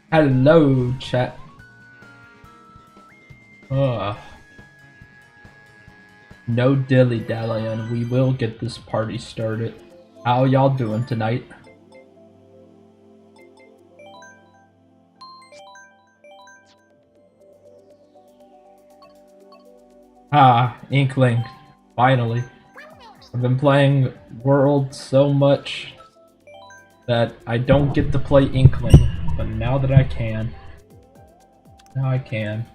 Hello, chat. Ugh. No dilly-dallying. We will get this party started. How y'all doing tonight? Ah, Inkling. Finally. I've been playing World so much that I don't get to play Inkling, but now that I can. Now I can.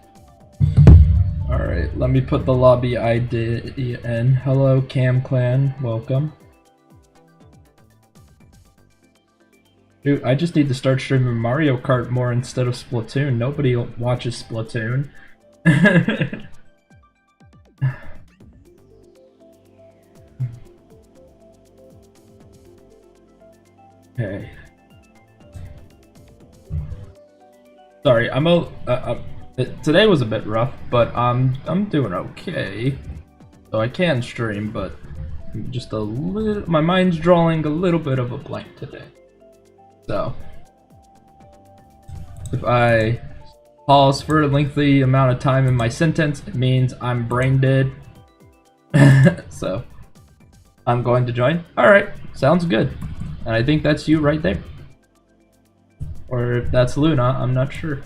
Alright, let me put the lobby ID in. Hello, Cam Clan. Welcome. Dude, I just need to start streaming Mario Kart more instead of Splatoon. Nobody watches Splatoon. Okay. Sorry, today was a bit rough, but I'm doing okay. So I can stream, but just a little. My mind's drawing a little bit of a blank today. So if I pause for a lengthy amount of time in my sentence, it means I'm brain dead. So I'm going to join. All right, sounds good. And I think that's you right there. Or if that's Luna, I'm not sure.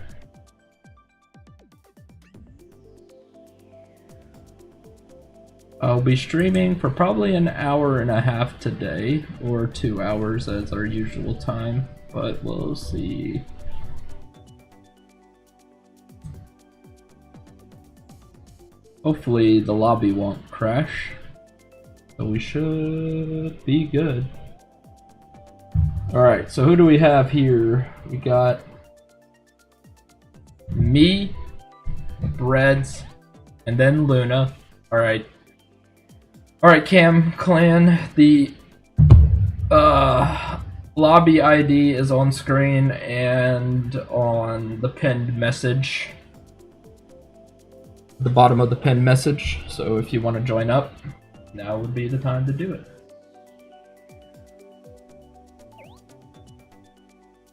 I'll be streaming for probably an hour and a half today, or 2 hours as our usual time, but we'll see. Hopefully the lobby won't crash, so we should be good. Alright, so who do we have here? We got me, Breads, and then Luna. Alright. Alright, Cam Clan, the lobby ID is on screen and on the pinned message. The bottom of the pinned message, so if you want to join up, now would be the time to do it.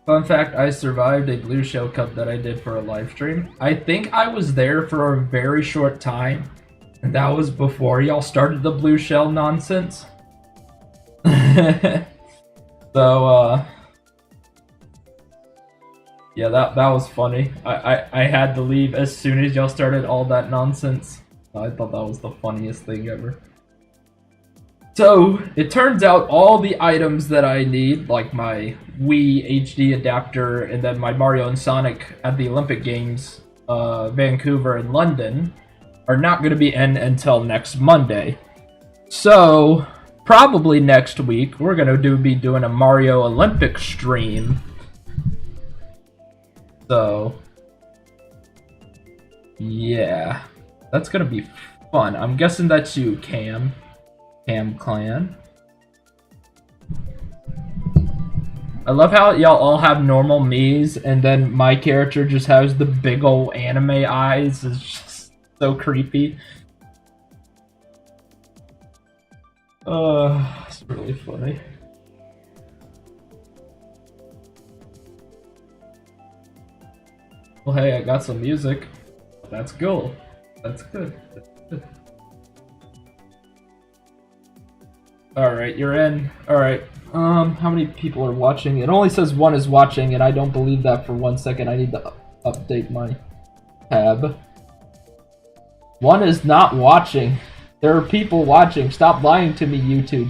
Fun fact, I survived a Blue Shell Cup that I did for a live stream. I think I was there for a very short time, and that was before y'all started the Blue Shell nonsense. So, yeah, that was funny. I had to leave as soon as y'all started all that nonsense. I thought that was the funniest thing ever. So, it turns out all the items that I need, like my Wii HD adapter and then my Mario and Sonic at the Olympic Games, Vancouver and London, are not going to be in until next Monday. So, probably next week, we're going to be doing a Mario Olympic stream. So, yeah, that's going to be fun. I'm guessing that's you, Cam Clan. I love how y'all all have normal me's, and then my character just has the big ol' anime eyes. It's just so creepy. It's really funny. Well, hey, I got some music. That's cool. That's good. That's good. Alright, you're in. Alright. How many people are watching? It only says one is watching, and I don't believe that for 1 second. I need to update my tab. One is not watching. There are people watching. Stop lying to me, YouTube.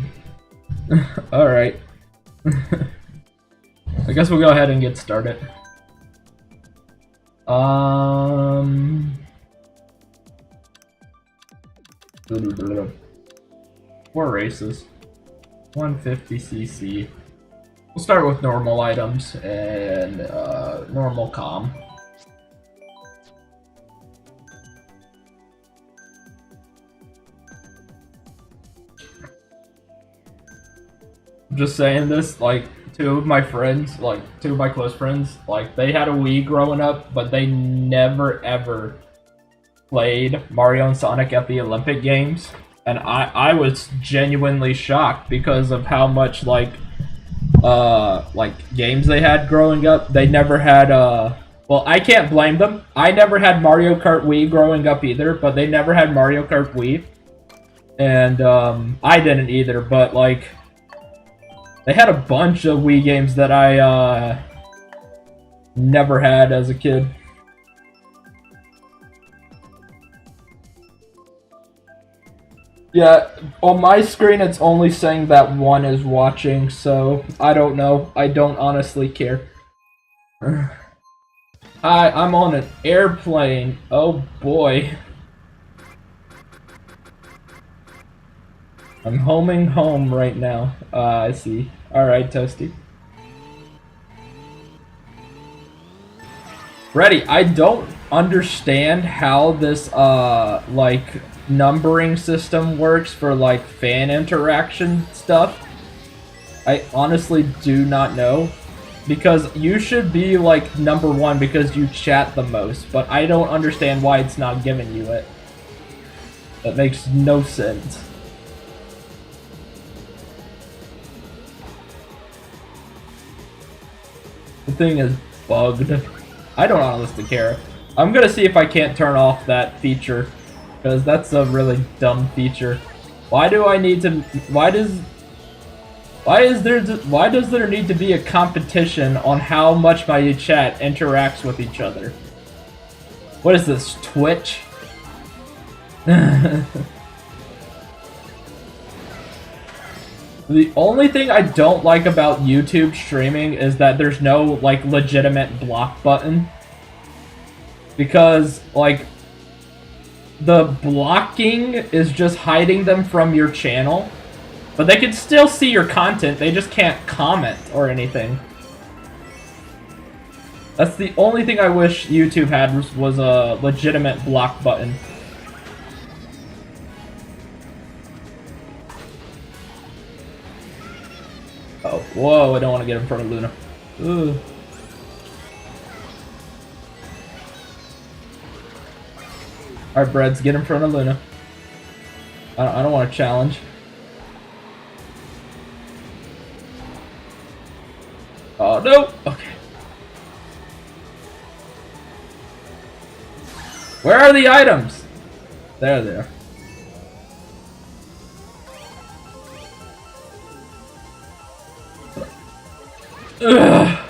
Alright. I guess we'll go ahead and get started. 4 races. 150cc. We'll start with normal items and normal comm. I'm just saying this, like, two of my close friends, like, they had a Wii growing up, but they never ever played Mario and Sonic at the Olympic Games. And I was genuinely shocked because of how much, like, like games they had growing up. They never had well, I can't blame them. I never had Mario Kart Wii growing up either, but they never had Mario Kart Wii. And I didn't either, but like they had a bunch of Wii games that I never had as a kid. Yeah, on my screen it's only saying that one is watching, so I don't know. I don't honestly care. Hi, I'm on an airplane. Oh boy. I'm homing home right now. I see. Alright, Toasty. Ready, I don't understand how this, like, numbering system works for, like, fan interaction stuff. I honestly do not know. Because you should be, like, #1 because you chat the most, but I don't understand why it's not giving you it. That makes no sense. The thing is bugged. I don't honestly care. I'm gonna see if I can't turn off that feature, because that's a really dumb feature. Why do I need to... Why does there need to be a competition on how much my chat interacts with each other? What is this, Twitch? The only thing I don't like about YouTube streaming is that there's no, like, legitimate block button. Because, like, the blocking is just hiding them from your channel. But they can still see your content, they just can't comment or anything. That's the only thing I wish YouTube had was a legitimate block button. Oh, whoa, I don't want to get in front of Luna. Ooh. Alright, Breads, get in front of Luna. I don't want to challenge. Oh, no! Okay. Where are the items? There they are. Ugh.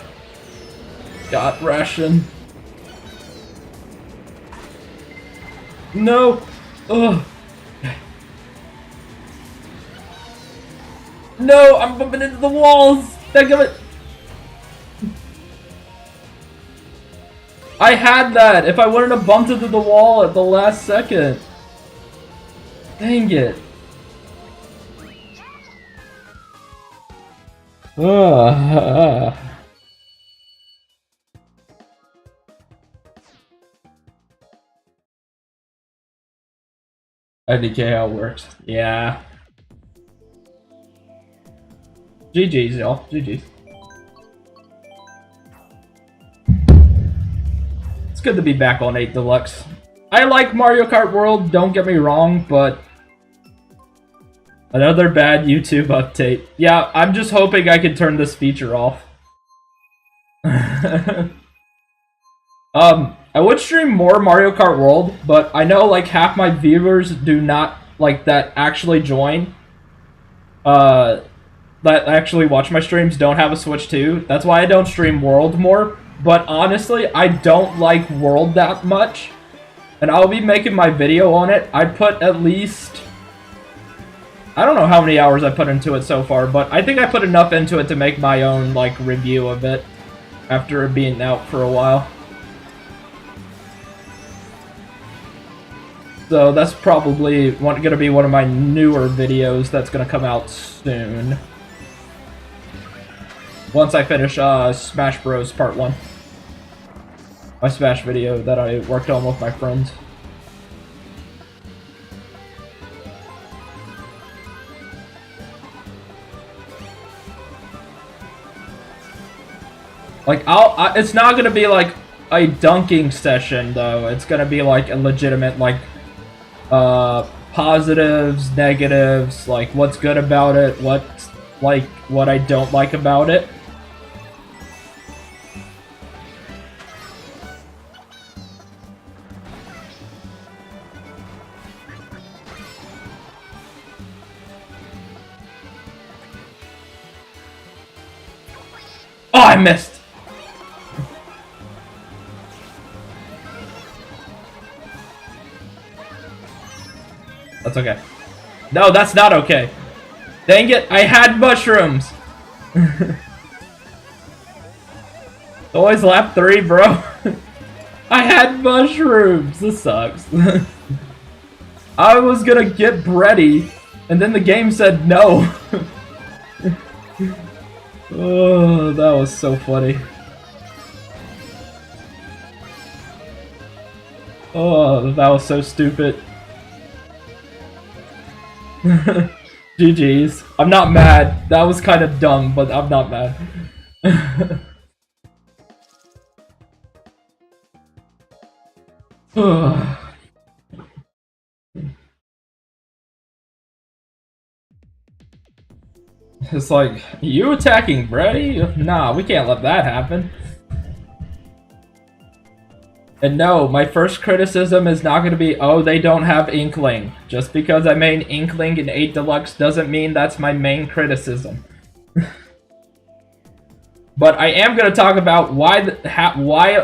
Got ration. No! Ugh. No! I'm bumping into the walls! Daggum it! I had that! If I wouldn't have bumped into the wall at the last second. Dang it. Ugh. IDK how it works. Yeah. GG's, y'all. GG's. It's good to be back on 8 Deluxe. I like Mario Kart World, don't get me wrong, but another bad YouTube update. Yeah, I'm just hoping I can turn this feature off. I would stream more Mario Kart World, but I know like half my viewers do not like that actually join. That actually watch my streams don't have a Switch 2. That's why I don't stream World more. But honestly, I don't like World that much. And I'll be making my video on it. I put at least... I don't know how many hours I put into it so far, but I think I put enough into it to make my own, like, review of it. After it being out for a while. So that's probably gonna be one of my newer videos that's gonna come out soon. Once I finish Smash Bros. Part 1. My Smash video that I worked on with my friends. Like, it's not gonna be like a dunking session, though. It's gonna be like a legitimate, like, positives, negatives, like what's good about it, like what I don't like about it. Oh, I missed! That's okay. No, that's not okay. Dang it, I had mushrooms! Always lap 3, bro. I had mushrooms! This sucks. I was gonna get bready, and then the game said no. Oh, that was so funny. Oh, that was so stupid. GG's. I'm not mad. That was kind of dumb, but I'm not mad. It's like, you attacking Brady? Nah, we can't let that happen. And no, my first criticism is not going to be, oh, they don't have Inkling. Just because I made Inkling in 8 Deluxe doesn't mean that's my main criticism. But I am going to talk about why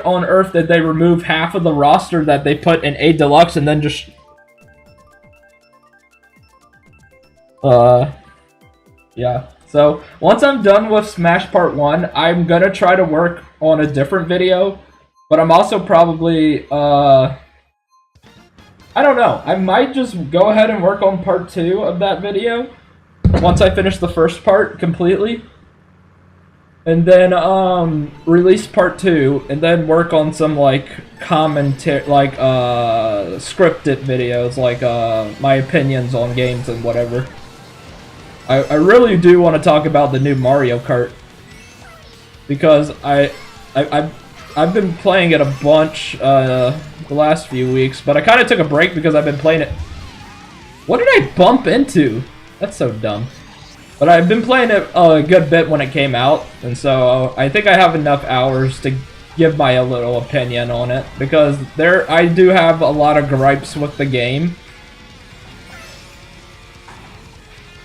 on earth did they remove half of the roster that they put in 8 Deluxe and then just... Yeah. So, once I'm done with Smash Part 1, I'm going to try to work on a different video. But I'm also probably, I don't know. I might just go ahead and work on Part 2 of that video. Once I finish the first part completely. And then, release Part 2. And then work on some, like, commentary, like, scripted videos. Like, my opinions on games and whatever. I really do want to talk about the new Mario Kart. Because I've been playing it a bunch the last few weeks, but I kind of took a break because I've been playing it. What did I bump into? That's so dumb. But I've been playing it a good bit when it came out, and so I think I have enough hours to give my little opinion on it, because I do have a lot of gripes with the game.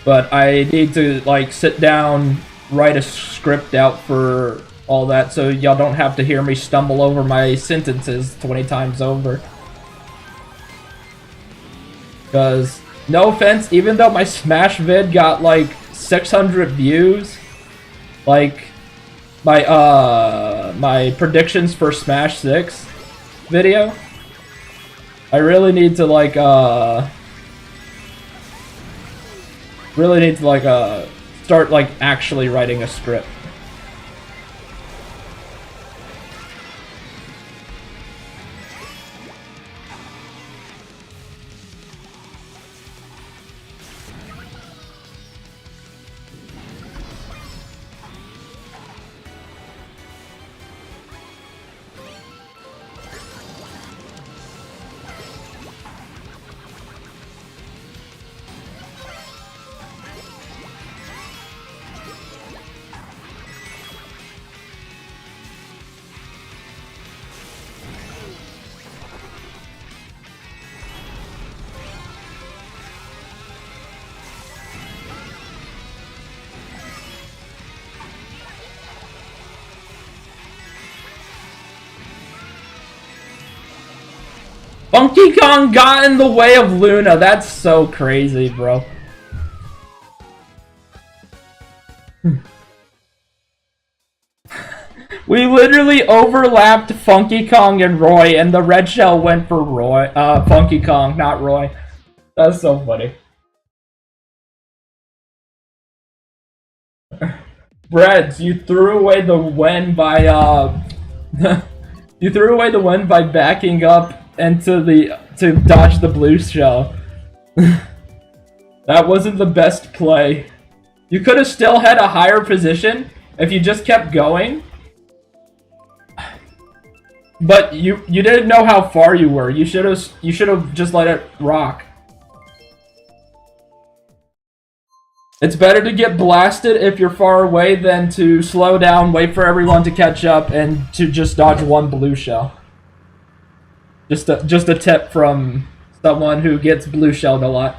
But I need to, like, sit down, write a script out for all that, so y'all don't have to hear me stumble over my sentences 20 times over. Because, no offense, even though my Smash vid got, like, 600 views, like, my predictions for Smash 6 video, I really need to, like, start, like, actually writing a script. Funky Kong got in the way of Luna. That's so crazy, bro. We literally overlapped Funky Kong and Roy, and the red shell went for Roy. Funky Kong, not Roy. That's so funny. Breads, you threw away the win by you threw away the win by backing up to dodge the blue shell. That wasn't the best play. You could have still had a higher position if you just kept going. But you didn't know how far you were. You should have just let it rock. It's better to get blasted if you're far away than to slow down, wait for everyone to catch up, and to just dodge one blue shell. Just a tip from someone who gets blue shelled a lot.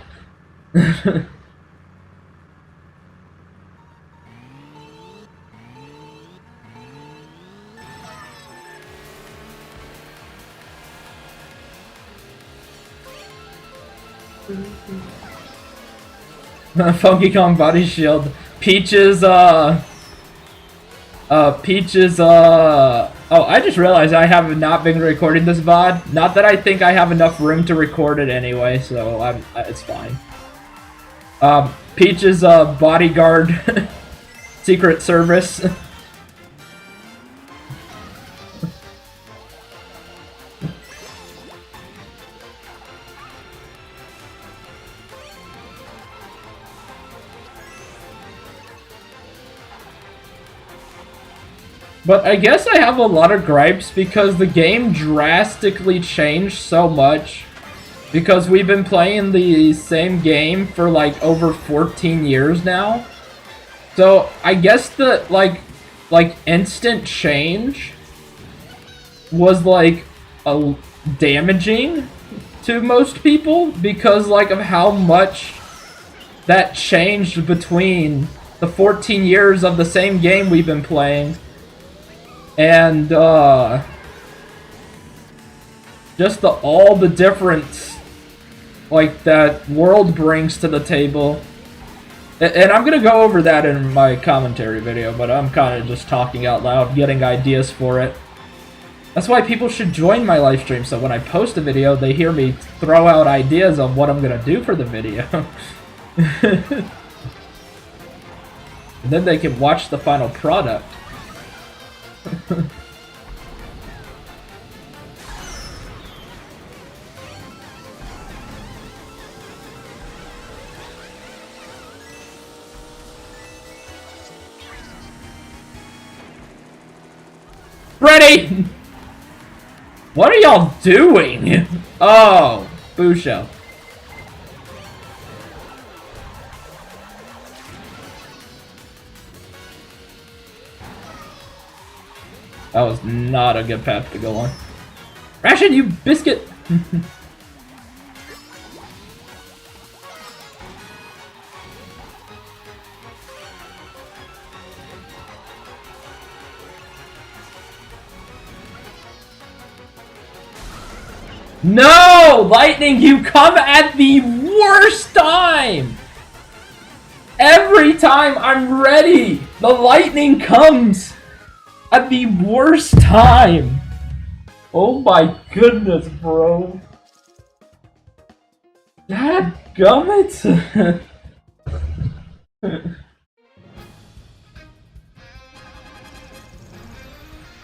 Funky Kong body shield. Peaches, oh, I just realized I have not been recording this VOD. Not that I think I have enough room to record it anyway, so it's fine. Peaches, bodyguard, Secret Service. But I guess I have a lot of gripes because the game drastically changed so much. Because we've been playing the same game for like over 14 years now. So I guess the like instant change was like damaging to most people because like of how much that changed between the 14 years of the same game we've been playing. And just all the difference like that world brings to the table. And I'm gonna go over that in my commentary video, but I'm kind of just talking out loud, getting ideas for it. That's why people should join my live stream, so when I post a video, they hear me throw out ideas of what I'm gonna do for the video. And then they can watch the final product. Ready! What are y'all doing? Oh, boo shell. That was not a good path to go on. Ration, you biscuit! No! Lightning, you come at the worst time! Every time I'm ready, the lightning comes at the worst time. Oh my goodness, bro. Dadgummit.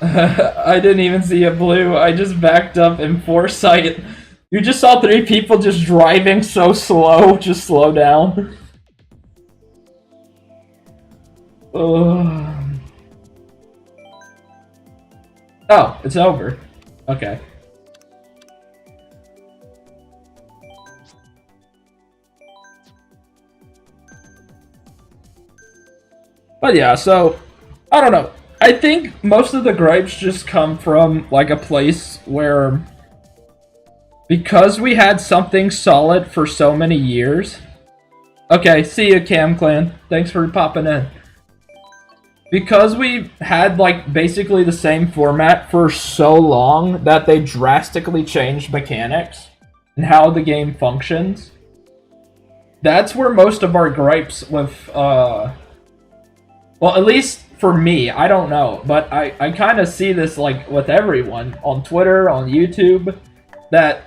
I didn't even see a blue. I just backed up in foresight. You just saw 3 people just driving so slow. Just slow down. Oh, it's over. Okay. But yeah, so, I don't know. I think most of the gripes just come from, like, a place where, because we had something solid for so many years. Okay, see you, Cam Clan. Thanks for popping in. Because we had, like, basically the same format for so long that they drastically changed mechanics and how the game functions. That's where most of our gripes with, well, at least for me, I don't know, but I kind of see this, like, with everyone on Twitter, on YouTube, that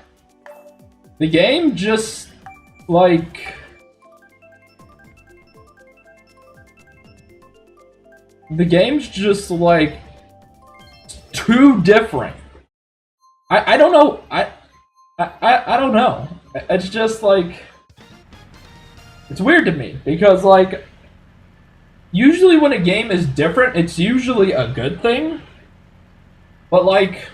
the game just, like, the game's just, like, too different. I don't know, I don't know. It's just, like, it's weird to me, because, like, usually when a game is different, it's usually a good thing. But, like,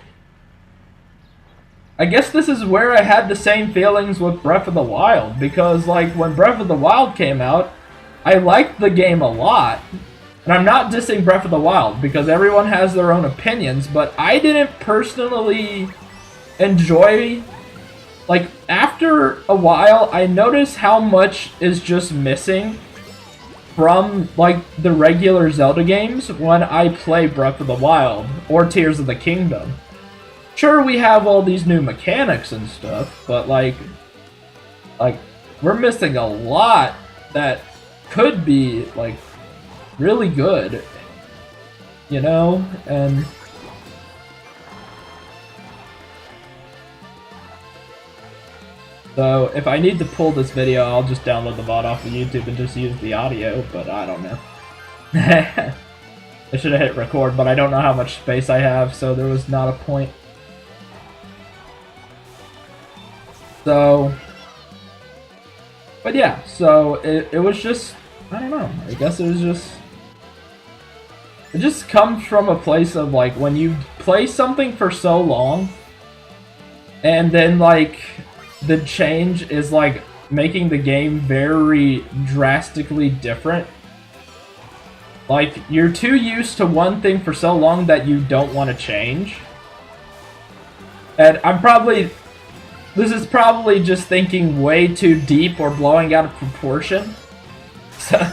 I guess this is where I had the same feelings with Breath of the Wild. Because, like, when Breath of the Wild came out, I like the game a lot, and I'm not dissing Breath of the Wild because everyone has their own opinions, but I didn't personally enjoy. Like, after a while, I noticed how much is just missing from, like, the regular Zelda games when I play Breath of the Wild or Tears of the Kingdom. Sure, we have all these new mechanics and stuff, but, like we're missing a lot that could be, like, really good, you know? And so, if I need to pull this video, I'll just download the VOD off of YouTube and just use the audio, but I don't know. I should have hit record, but I don't know how much space I have, so there was not a point. So, but yeah, so it was just, I don't know, I guess it was just, it just comes from a place of, like, when you play something for so long, and then, like, the change is, like, making the game very drastically different. Like, you're too used to one thing for so long that you don't want to change. And this is probably just thinking way too deep or blowing out of proportion. So,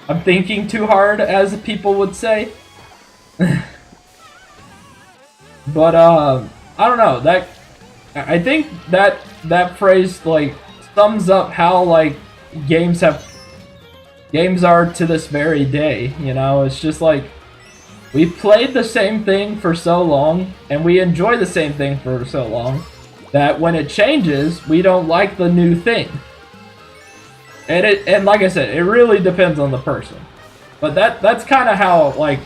I'm thinking too hard, as people would say. But, I don't know, I think that phrase, like, sums up how, like, games are to this very day, you know? It's just like, we played the same thing for so long, and we enjoy the same thing for so long, that when it changes, we don't like the new thing. And like I said, it really depends on the person. But that's kind of how, like,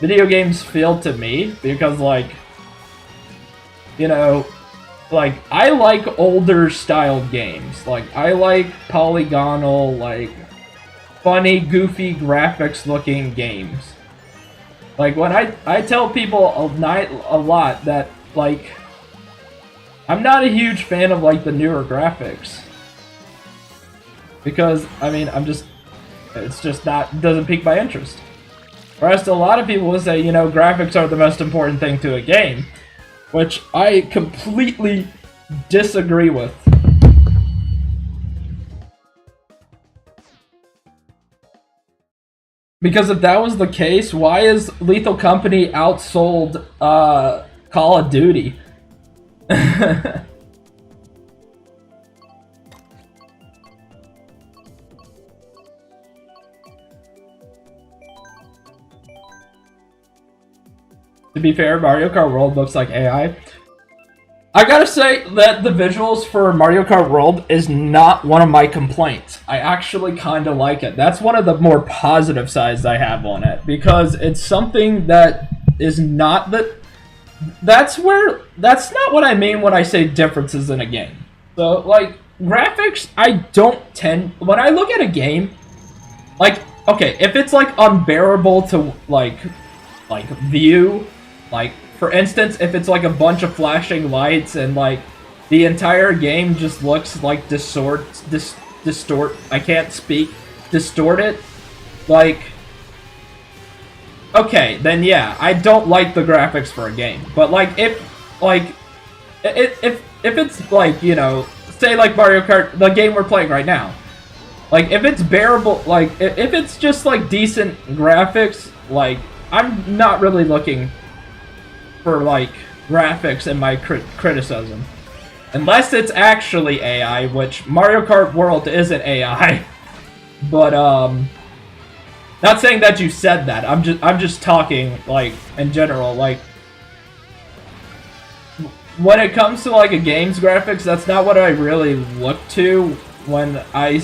video games feel to me, because, like, you know, like, I like older styled games. Like, I like polygonal, like, funny, goofy graphics looking games. Like, when I tell people a lot that, like, I'm not a huge fan of, like, the newer graphics. Because, I mean, it's just not, doesn't pique my interest. Whereas a lot of people will say, you know, graphics are the most important thing to a game. Which I completely disagree with. Because if that was the case, why is Lethal Company outsold Call of Duty? To be fair, Mario Kart World looks like AI. I gotta say that the visuals for Mario Kart World is not one of my complaints. I actually kind of like it. That's one of the more positive sides I have on it. Because it's something that is not that... That's not what I mean when I say differences in a game. So, like, graphics, when I look at a game, like, okay, if it's, like, unbearable to, like view... Like, for instance, if it's like a bunch of flashing lights and, like, the entire game just looks like I can't speak, distorted, like, okay, then yeah, I don't like the graphics for a game. But, like, if it's, like, you know, say, like, Mario Kart, the game we're playing right now, like, if it's bearable, like, if it's just, like, decent graphics, like, I'm not really looking for, like, graphics in my criticism. Unless it's actually AI, which Mario Kart World isn't AI. But, not saying that you said that. I'm just talking, like, in general, like, when it comes to, like, a game's graphics, that's not what I really look to when I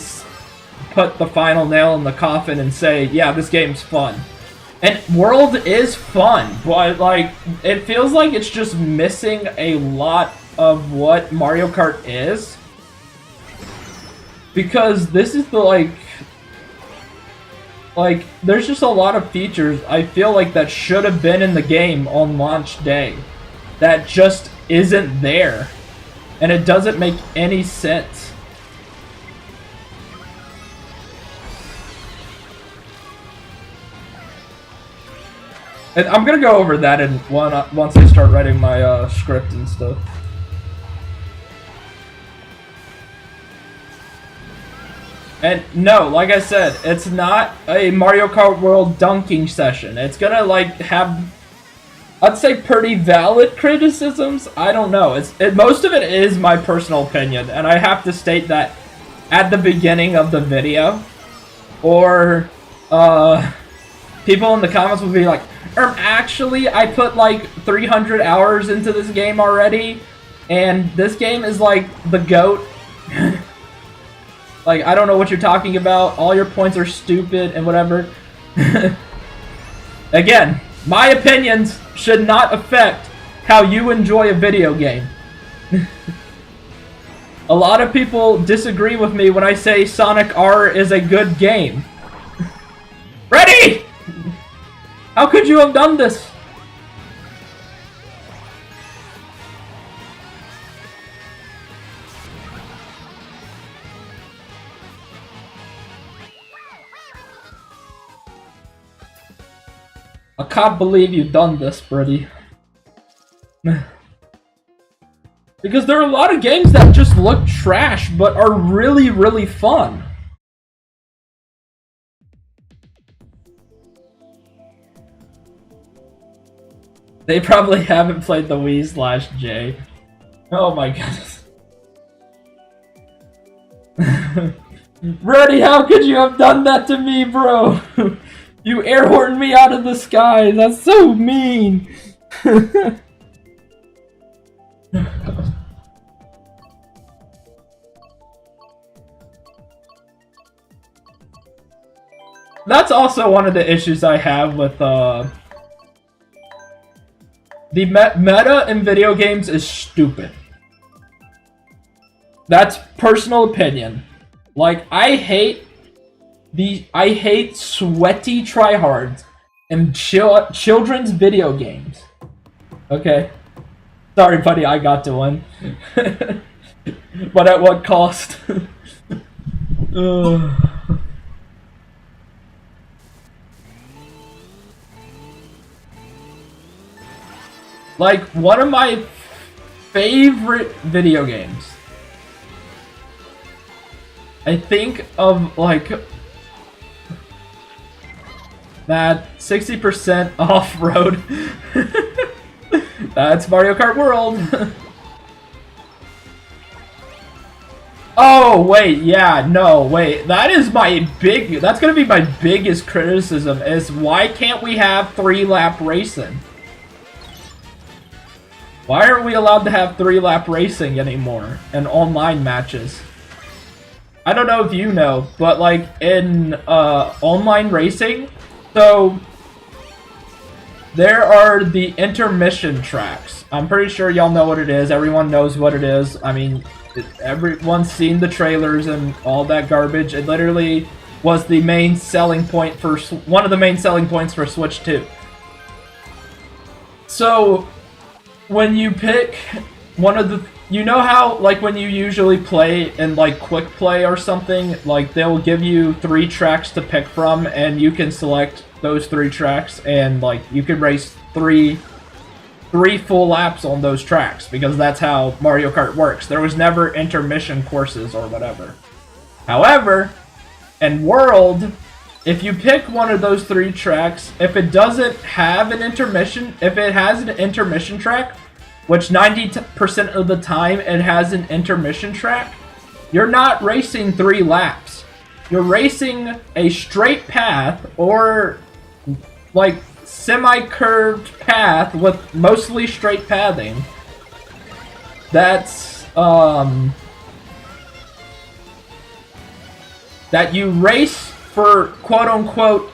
put the final nail in the coffin and say, yeah, this game's fun. And World is fun, but, like, it feels like it's just missing a lot of what Mario Kart is. Because this is the, like, there's just a lot of features I feel like that should have been in the game on launch day. That just isn't there. And it doesn't make any sense. And I'm gonna go over that in once I start writing my script and stuff. And no, like I said, it's not a Mario Kart World dunking session. It's gonna like have, I'd say, pretty valid criticisms. I don't know. Most of it is my personal opinion, and I have to state that at the beginning of the video, or people in the comments will be like, actually, I put like 300 hours into this game already, and this game is like the GOAT. Like, I don't know what you're talking about. All your points are stupid and whatever. Again, my opinions should not affect how you enjoy a video game. A lot of people disagree with me when I say Sonic R is a good game. Ready? How could you have done this? I can't believe you've done this, Brady. Because there are a lot of games that just look trash, but are really, really fun. They probably haven't played the Wii/J. Oh my goodness. Brady, how could you have done that to me, bro? You air horned me out of the sky. That's so mean. That's also one of the issues I have with the meta in video games is stupid. That's personal opinion. Like, I hate sweaty tryhards in children's video games. Okay. Sorry, buddy, I got to one. But at what cost? Like, one of my favorite video games. I think of, like, that 60% off-road. That's Mario Kart World. Oh, wait, yeah, no, wait. That's gonna be my biggest criticism, is why can't we have 3-lap racing? Why aren't we allowed to have 3-lap racing anymore in online matches? I don't know if you know, but like in online racing, so there are the intermission tracks. I'm pretty sure y'all know what it is. Everyone knows what it is. I mean, everyone's seen the trailers and all that garbage. It literally was the main selling point for one of the main selling points for Switch 2. So when you pick one of the, you know how like when you usually play in like quick play or something, like they'll give you 3 tracks to pick from, and you can select those 3 tracks, and like you can race three full laps on those tracks, because that's how Mario Kart works. There was never intermission courses or whatever. However, in World, if you pick one of those 3 tracks, if it doesn't have an intermission, if it has an intermission track, which 90% of the time it has an intermission track, you're not racing 3 laps. You're racing a straight path, or like semi-curved path with mostly straight pathing. That's that you race for quote-unquote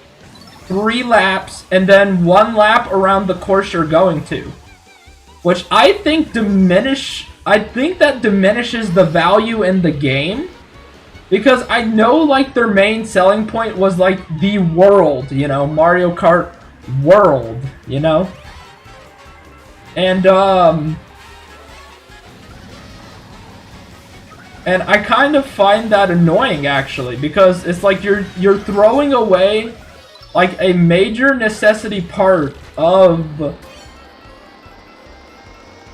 3 laps and then 1 lap around the course you're going to. Which I think that diminishes the value in the game. Because I know like their main selling point was like the world, you know, Mario Kart World, you know? And I kind of find that annoying, actually, because it's like you're throwing away like a major necessity part of...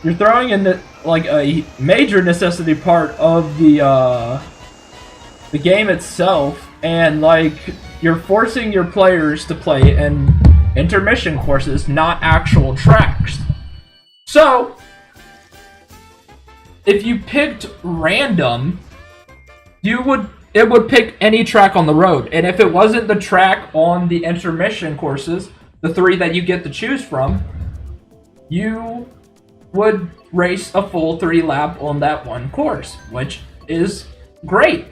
You're throwing in like a major necessity part of the game itself, and like you're forcing your players to play in intermission courses, not actual tracks. So, if you picked random, it would pick any track on the road, and if it wasn't the track on the intermission courses, the 3 that you get to choose from, you would race a full 3 lap on that one course, which is great.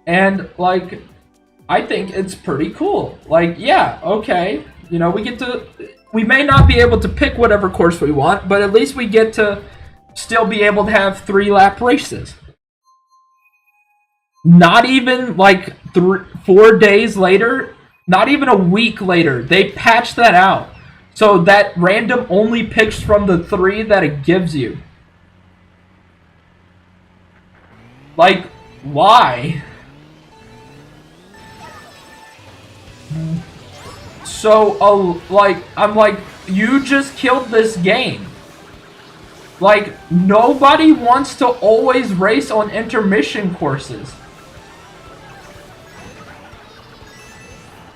And like, I think it's pretty cool. Like, yeah, okay, you know, we may not be able to pick whatever course we want, but at least we get to still be able to have 3 lap races. Not even like 4 days later, not even a week later, they patched that out. So that random only picks from the 3 that it gives you. Like, why? So, like, I'm like, you just killed this game. Like, nobody wants to always race on intermission courses.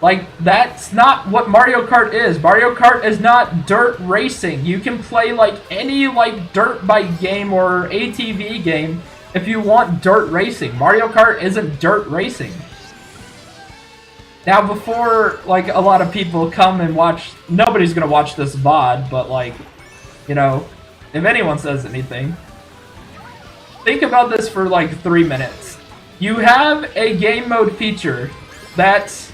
Like, that's not what Mario Kart is. Mario Kart is not dirt racing. You can play, like, any, like, dirt bike game or ATV game if you want dirt racing. Mario Kart isn't dirt racing. Now, before, like, a lot of people come and watch... Nobody's gonna watch this VOD, but, like, you know, if anyone says anything, think about this for, like, 3 minutes. You have a game mode feature that's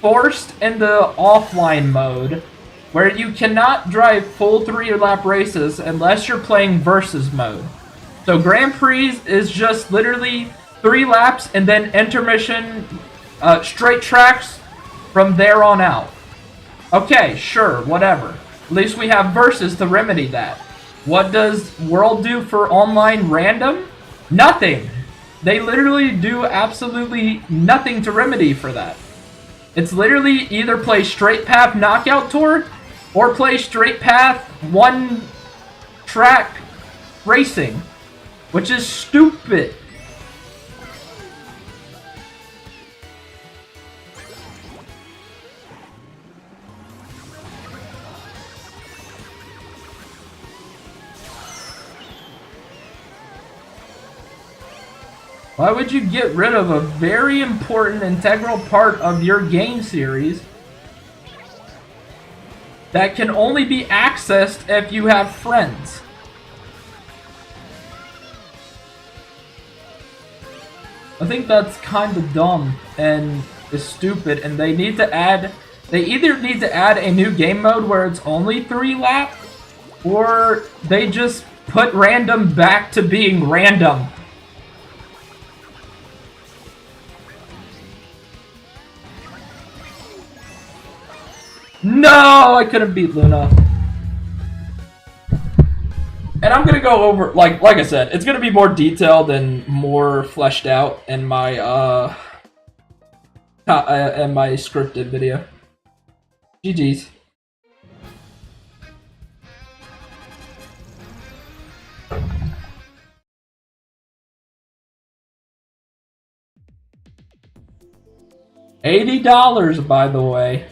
forced in the offline mode, where you cannot drive full 3-lap races unless you're playing versus mode. So Grand Prix is just literally 3 laps and then intermission, straight tracks from there on out. Okay, sure, whatever. At least we have versus to remedy that. What does World do for online random? Nothing. They literally do absolutely nothing to remedy for that. It's literally either play straight path knockout tour or play straight path 1 track racing, which is stupid. Why would you get rid of a very important, integral part of your game series that can only be accessed if you have friends? I think that's kind of dumb and is stupid, and they need to add... They either need to add a new game mode where it's only 3 lap, or they just put random back to being random. No, I couldn't beat Luna. And I'm gonna go over, like I said, it's gonna be more detailed and more fleshed out in my scripted video. GG's. $80, by the way.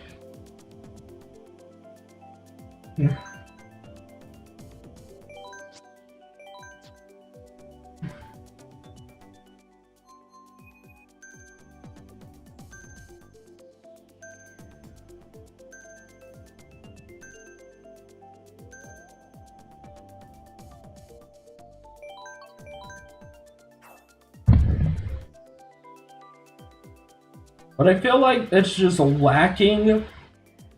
But I feel like it's just lacking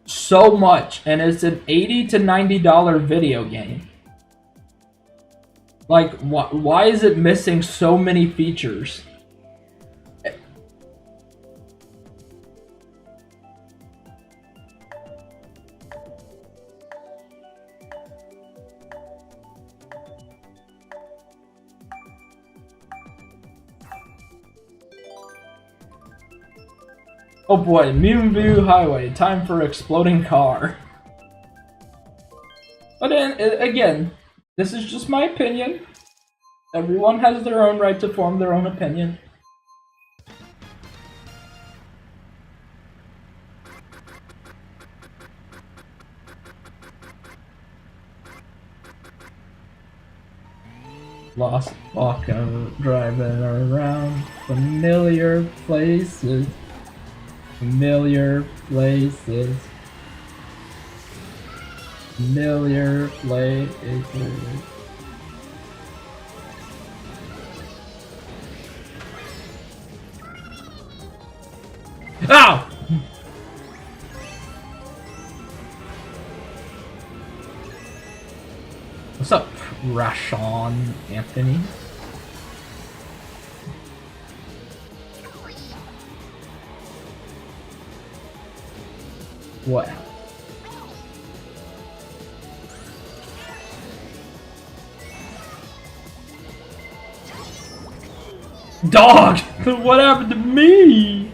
so much, and it's an $80 to $90 video game. Like, why is it missing so many features? Oh boy, Moonview Highway. Time for exploding car. But then, again, this is just my opinion. Everyone has their own right to form their own opinion. Lost walking, driving around familiar places. Familiar places. Familiar places. Ow! What's up, Rashawn Anthony? What? Dog! What happened to me?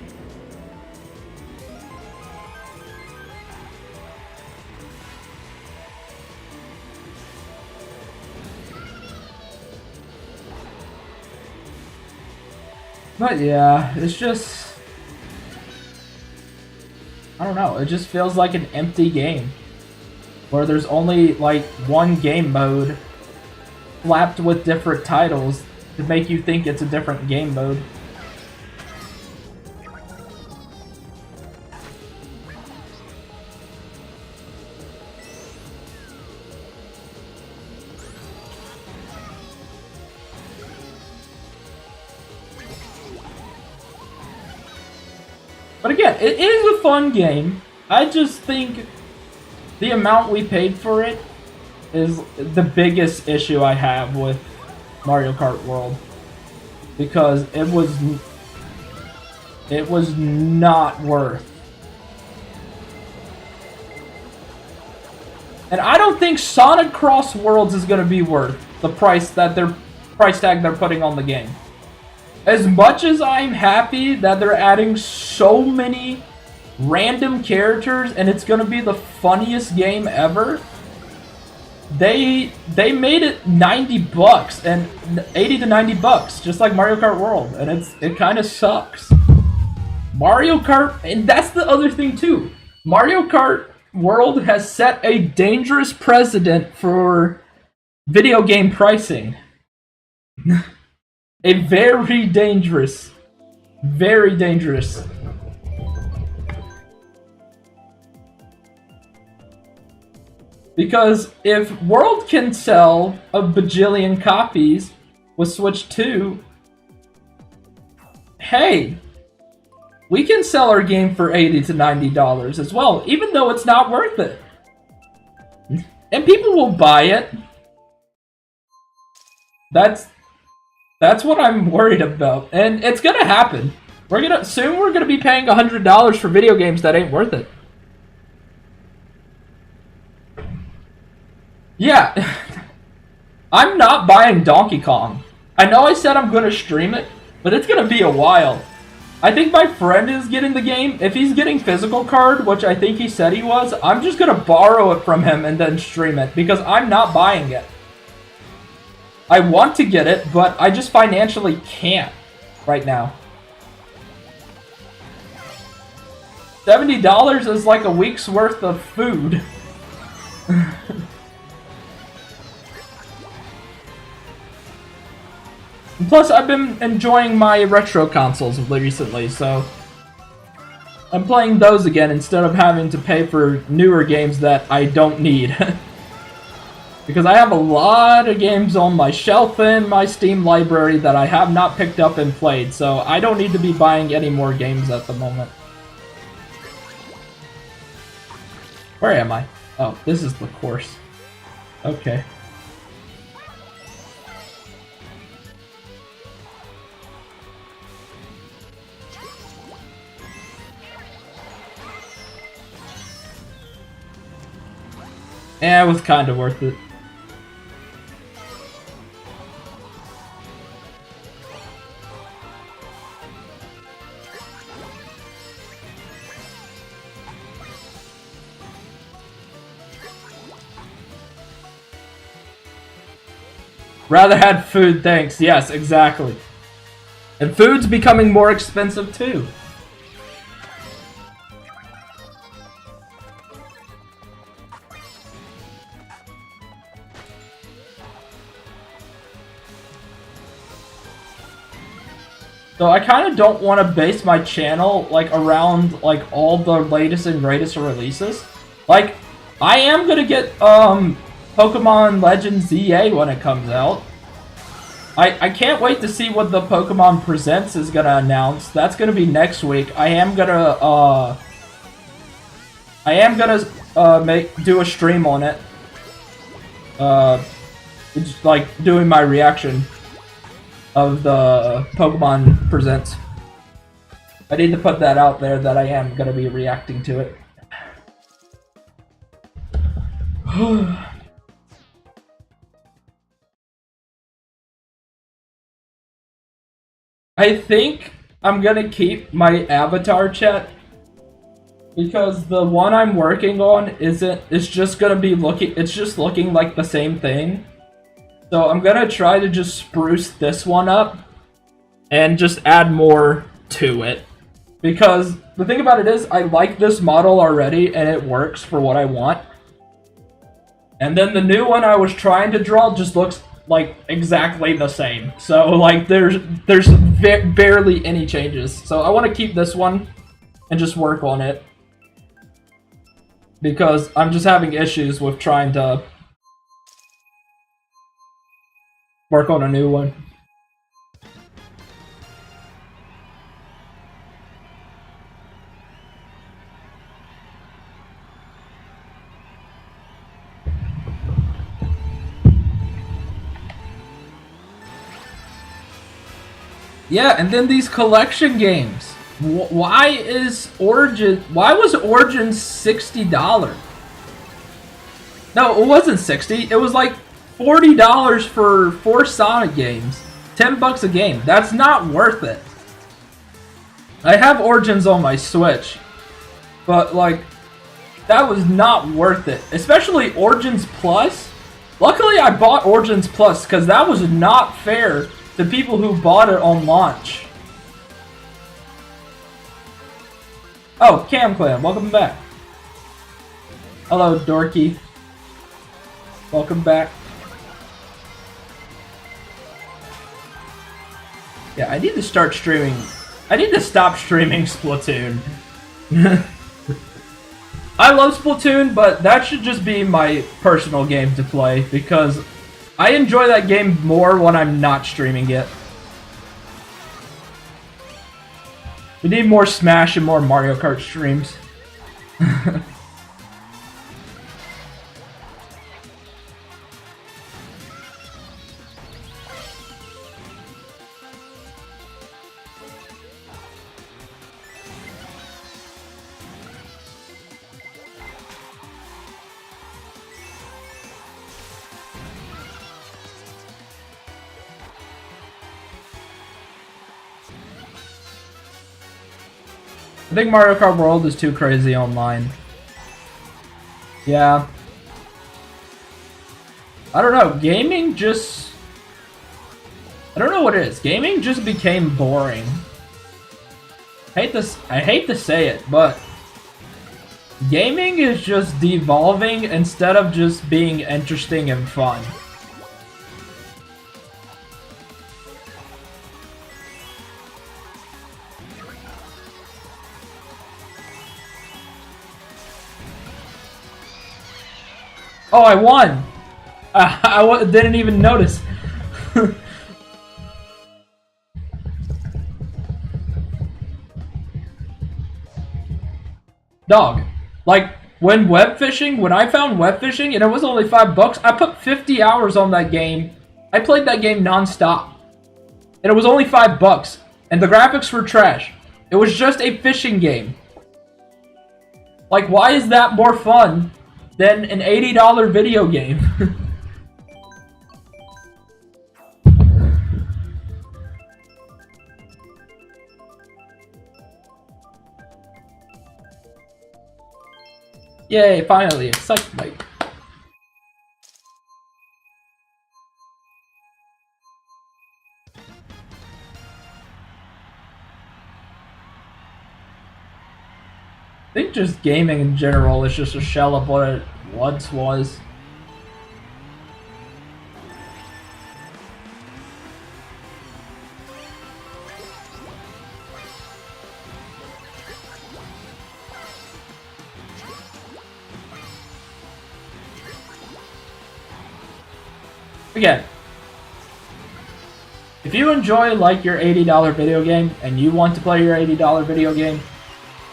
But yeah, it's just... I don't know, it just feels like an empty game. Where there's only, like, one game mode slapped with different titles to make you think it's a different game mode. But again, it is a fun game. I just think the amount we paid for it is the biggest issue I have with Mario Kart World. Because it was not worth. And I don't think Sonic Cross Worlds is going to be worth the price tag they're putting on the game. As much as I'm happy that they're adding so many random characters and it's gonna be the funniest game ever, they made it $90 and $80 to $90, just like Mario Kart World, and it kind of sucks. Mario Kart, and that's the other thing too. Mario Kart World has set a dangerous precedent for video game pricing. A very dangerous. Because if World can sell a bajillion copies with Switch 2, hey, we can sell our game for $80 to $90 as well, even though it's not worth it. And people will buy it. That's what I'm worried about, and it's gonna happen. We're gonna be paying $100 for video games that ain't worth it. Yeah, I'm not buying Donkey Kong. I know I said I'm gonna stream it, but it's gonna be a while. I think my friend is getting the game. If he's getting physical card, which I think he said he was, I'm just gonna borrow it from him and then stream it because I'm not buying it. I want to get it, but I just financially can't right now. $70 is like a week's worth of food. Plus, I've been enjoying my retro consoles recently, so I'm playing those again instead of having to pay for newer games that I don't need. Because I have a lot of games on my shelf in my Steam library that I have not picked up and played, so I don't need to be buying any more games at the moment. Where am I? Oh, this is the course. Okay. Yeah, it was kind of worth it. Rather had food, thanks. Yes, exactly. And food's becoming more expensive too. So I kind of don't want to base my channel like around like all the latest and greatest releases. Like, I am gonna get Pokemon Legends ZA when it comes out. I can't wait to see what the Pokemon Presents is gonna announce. That's gonna be next week. I am gonna do a stream on it. It's like doing my reaction of the Pokemon Presents. I need to put that out there that I am gonna be reacting to it. I think I'm gonna keep my avatar chat because the one I'm working on it's just gonna be looking like the same thing. So I'm gonna try to just spruce this one up and just add more to it. Because the thing about it is, I like this model already and it works for what I want. And then the new one I was trying to draw just looks like exactly the same. So like there's barely any changes. So I want to keep this one and just work on it. Because I'm just having issues with trying to work on a new one. Yeah, and then these collection games. Why was Origin $60? No, it wasn't 60. It was like $40 for 4 Sonic games. $10 a game. That's not worth it. I have Origins on my Switch, but like that was not worth it. Especially Origins Plus. Luckily, I bought Origins Plus because that was not fair to people who bought it on launch. Oh, Cam Clan, welcome back. Hello, Dorky. Welcome back. Yeah, I need to start streaming. I need to stop streaming Splatoon. I love Splatoon, but that should just be my personal game to play because I enjoy that game more when I'm not streaming it. We need more Smash and more Mario Kart streams. I think Mario Kart World is too crazy online. Yeah. I don't know, gaming just... I don't know what it is. Gaming just became boring. I hate to say it, but... gaming is just devolving instead of just being interesting and fun. Oh, I won! I didn't even notice. Dog. Like, when I found web fishing and it was only $5, I put 50 hours on that game. I played that game non-stop. And it was only $5. And the graphics were trash. It was just a fishing game. Like, why is that more fun than an $80 video game? Yay, finally, a psych bike. think just gaming in general is just a shell of what it once was. Again, if you enjoy like your $80 video game and you want to play your $80 video game,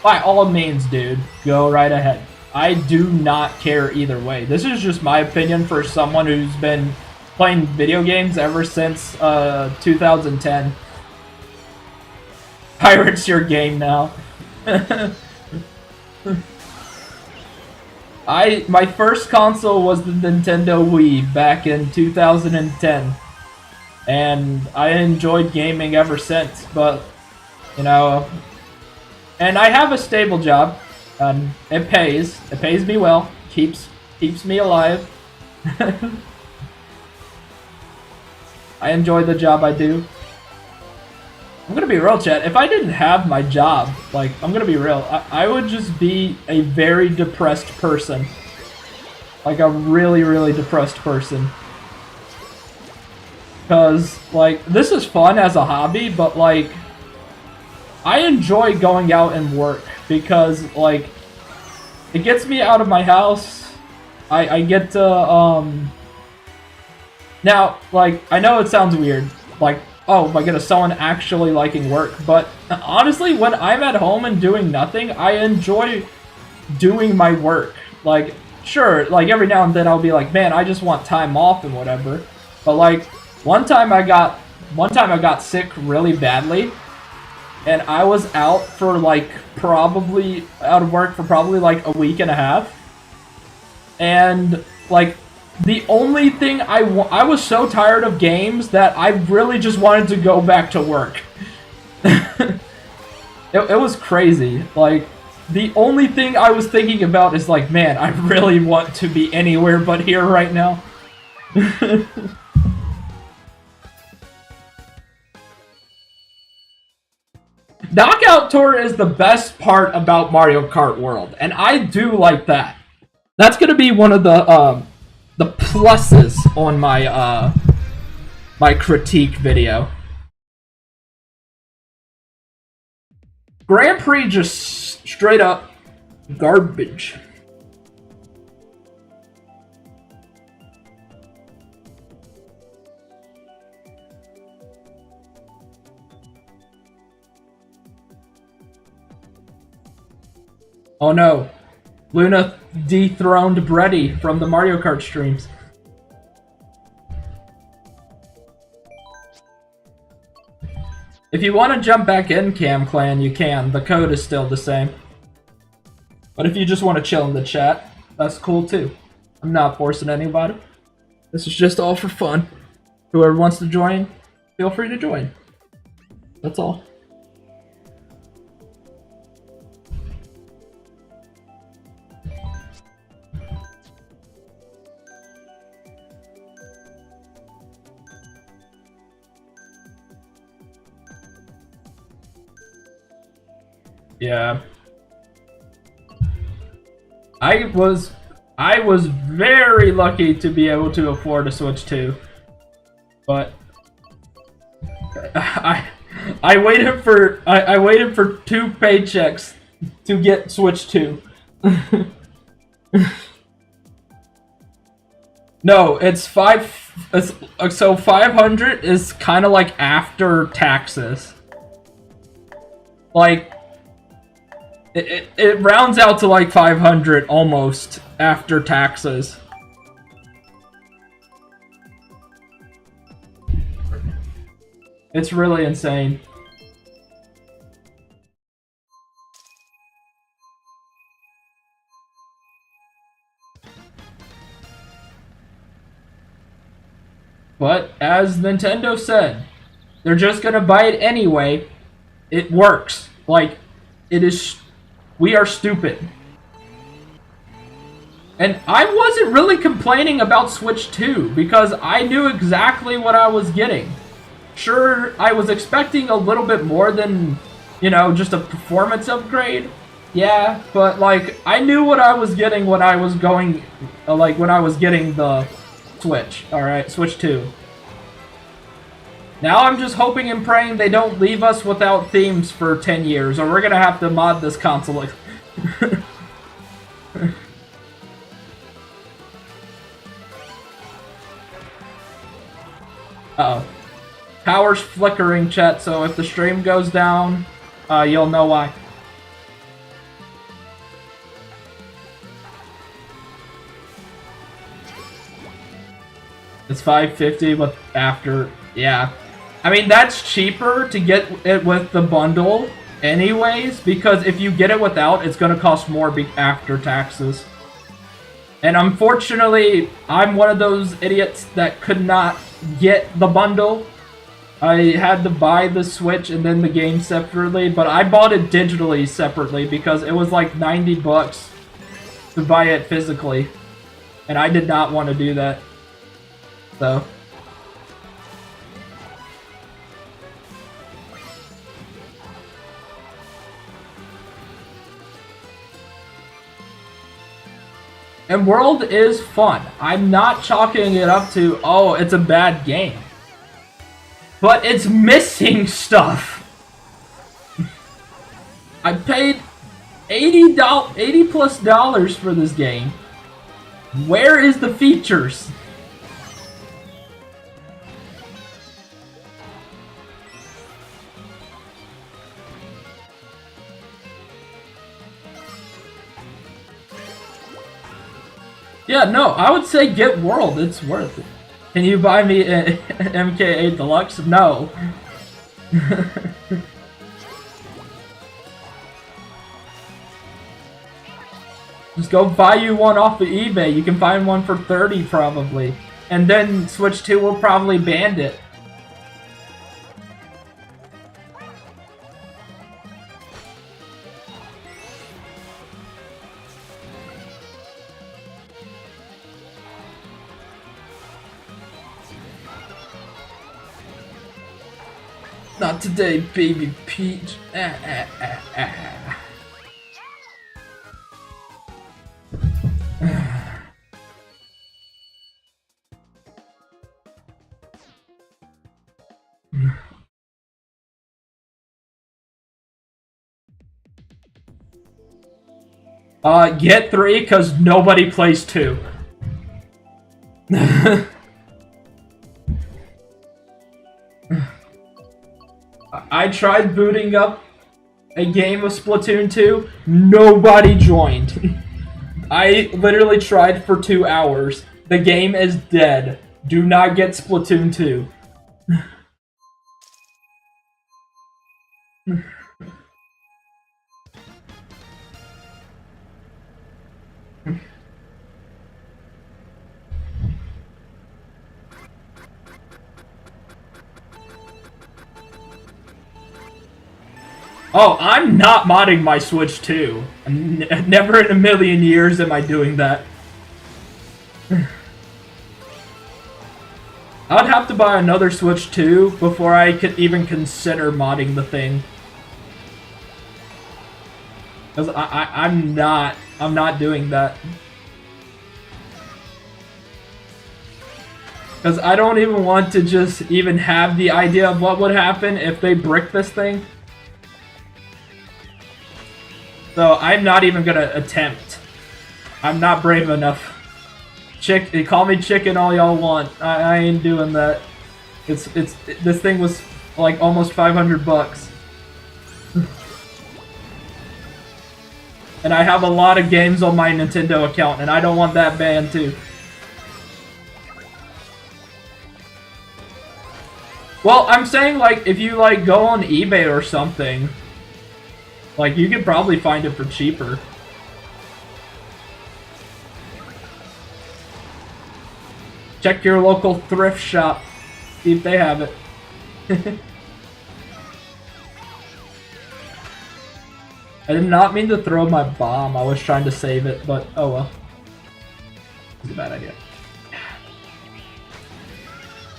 by all means, dude, go right ahead. I do not care either way. This is just my opinion for someone who's been playing video games ever since 2010. Pirate's your game now. My first console was the Nintendo Wii back in 2010, and I enjoyed gaming ever since. But you know, and I have a stable job, and it pays. It pays me well. Keeps me alive. I enjoy the job I do. I'm gonna be real, chat. If I didn't have my job, like, I'm gonna be real, I would just be a very depressed person. Like, a really, really depressed person. Because, like, this is fun as a hobby, but, like, I enjoy going out and work because, like, it gets me out of my house. I get to, now, like, I know it sounds weird, like, oh my goodness, someone actually liking work. But honestly, when I'm at home and doing nothing, I enjoy doing my work. Like, sure, like every now and then I'll be like, man, I just want time off and whatever. But like, one time I got sick really badly, and I was out for like probably out of work for probably like a week and a half. And like, the only thing I was so tired of games that I really just wanted to go back to work. it was crazy. Like, the only thing I was thinking about is like, man, I really want to be anywhere but here right now. Knockout Tour is the best part about Mario Kart World, and I do like that. That's gonna be one of the pluses on my my critique video. Grand Prix just straight up garbage. Oh no, Luna dethroned Breddy from the Mario Kart streams. If you want to jump back in, Cam Clan, you can. The code is still the same. But if you just want to chill in the chat, that's cool too. I'm not forcing anybody. This is just all for fun. Whoever wants to join, feel free to join. That's all. Yeah. I was very lucky to be able to afford a Switch 2. But I waited for 2 paychecks to get Switch 2. No, it's so 500 is kind of like after taxes. Like, it rounds out to like 500 almost after taxes. It's really insane. But as Nintendo said, they're just gonna buy it anyway. It works. Like, it is. We are stupid. And I wasn't really complaining about Switch 2 because I knew exactly what I was getting. Sure, I was expecting a little bit more than, you know, just a performance upgrade. Yeah, but like I knew what I was getting when I was going, like when I was getting the Switch. All right, Switch 2. Now I'm just hoping and praying they don't leave us without themes for 10 years, or we're gonna have to mod this console. Uh-oh. Power's flickering, chat, so if the stream goes down, you'll know why. It's $5.50, but after, yeah. I mean, that's cheaper to get it with the bundle anyways, because if you get it without, it's going to cost more after taxes. And unfortunately, I'm one of those idiots that could not get the bundle. I had to buy the Switch and then the game separately, but I bought it digitally separately because it was like 90 bucks to buy it physically. And I did not want to do that. So... And World is fun. I'm not chalking it up to, oh, it's a bad game. But it's missing stuff. I paid $80 plus for this game. Where is the features? Yeah, no, I would say get World. It's worth it. Can you buy me an MK8 Deluxe? No. Just go buy you one off of eBay. You can find one for 30 probably. And then Switch 2 will probably ban it. Not today, baby Peach. Get 3 because nobody plays 2. I tried booting up a game of Splatoon 2. Nobody joined. I literally tried for 2 hours. The game is dead. Do not get Splatoon 2. Oh, I'm not modding my Switch 2. Never in a million years am I doing that. I'd have to buy another Switch 2 before I could even consider modding the thing. Because I'm not doing that. Because I don't even want to just even have the idea of what would happen if they brick this thing. So I'm not even gonna attempt. I'm not brave enough. Call me chicken all y'all want. I ain't doing that. This thing was like almost 500 bucks. And I have a lot of games on my Nintendo account, and I don't want that banned too. Well, I'm saying like if you like go on eBay or something. Like, you could probably find it for cheaper. Check your local thrift shop. See if they have it. I did not mean to throw my bomb. I was trying to save it, but oh well. It's a bad idea.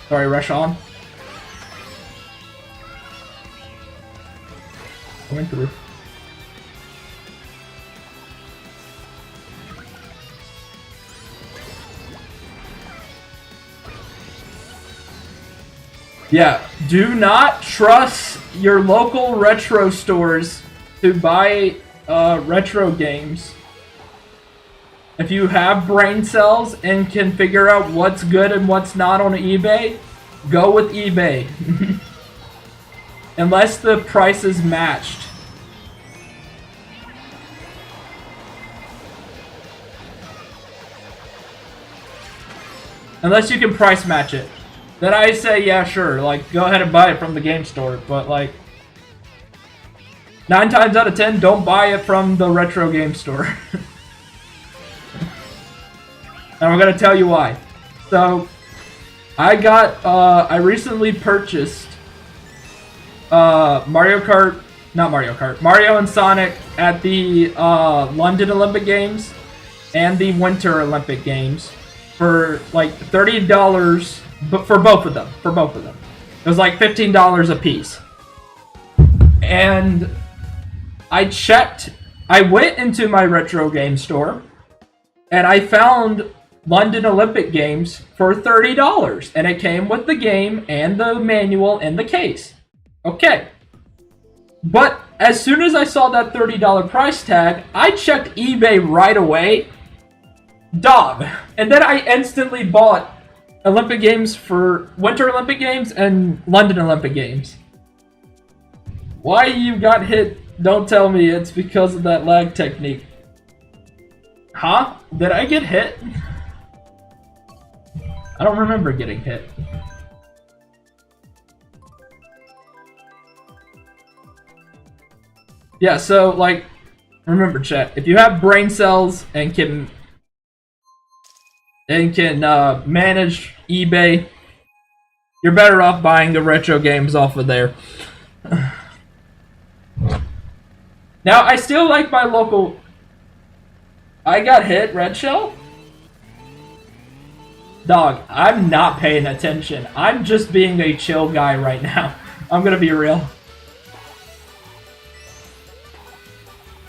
Sorry, rush on. Going through. Yeah, do not trust your local retro stores to buy retro games. If you have brain cells and can figure out what's good and what's not on eBay, go with eBay. Unless the price is matched. Unless you can price match it. Then I say, yeah, sure, like, go ahead and buy it from the game store. But, like, 9 times out of 10, don't buy it from the retro game store. And I'm gonna tell you why. So, I recently purchased Mario and Sonic at the London Olympic Games and the Winter Olympic Games for like $30, but for both of them. It was like $15 a piece. And I went into my retro game store and I found London Olympic Games for $30, and it came with the game and the manual in the case. Okay. But as soon as I saw that $30 price tag, I checked eBay right away. Dog. And then I instantly bought Olympic Games for Winter Olympic Games and London Olympic Games. Why you got hit, don't tell me it's because of that lag technique. Huh? Did I get hit? I don't remember getting hit. Yeah, so, like, remember, chat, if you have brain cells and can manage eBay, you're better off buying the retro games off of there. Now, I still like my local... I got hit, Red Shell? Dog, I'm not paying attention. I'm just being a chill guy right now. I'm gonna be real.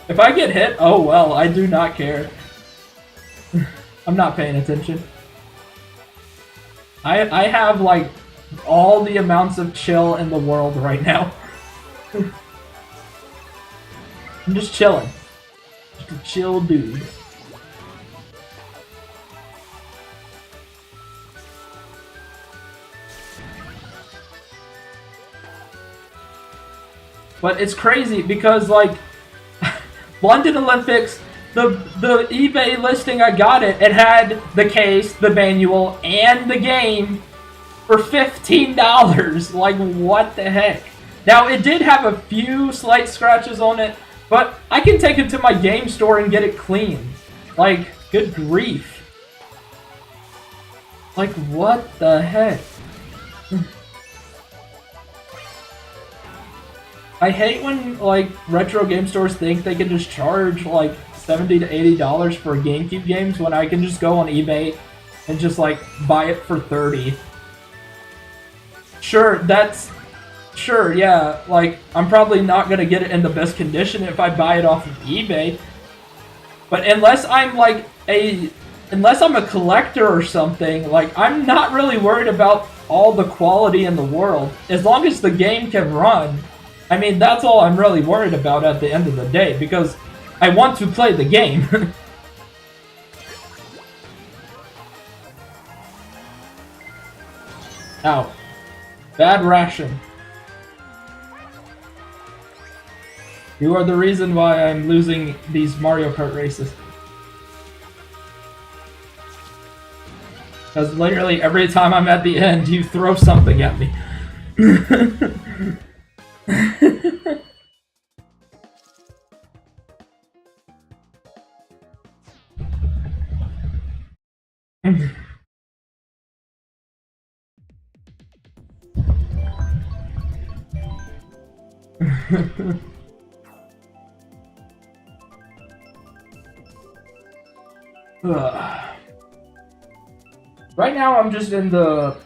If I get hit, oh well, I do not care. I'm not paying attention. I have, like, all the amounts of chill in the world right now. I'm just chilling. Just a chill dude. But it's crazy because, like, London Olympics, the eBay listing I got it had the case, the manual, and the game for $15. Like, what the heck? Now, it did have a few slight scratches on it, but I can take it to my game store and get it clean. Like, good grief. Like, what the heck? I hate when, like, retro game stores think they can just charge, like, $70 to $80 for GameCube games when I can just go on eBay and just, like, buy it for $30. Sure, yeah, like, I'm probably not gonna get it in the best condition if I buy it off of eBay. But unless I'm a collector or something, like, I'm not really worried about all the quality in the world. As long as the game can run, I mean, that's all I'm really worried about at the end of the day, because I want to play the game. Ow. Bad ration. You are the reason why I'm losing these Mario Kart races. Because literally every time I'm at the end, you throw something at me. Right now, I'm just in the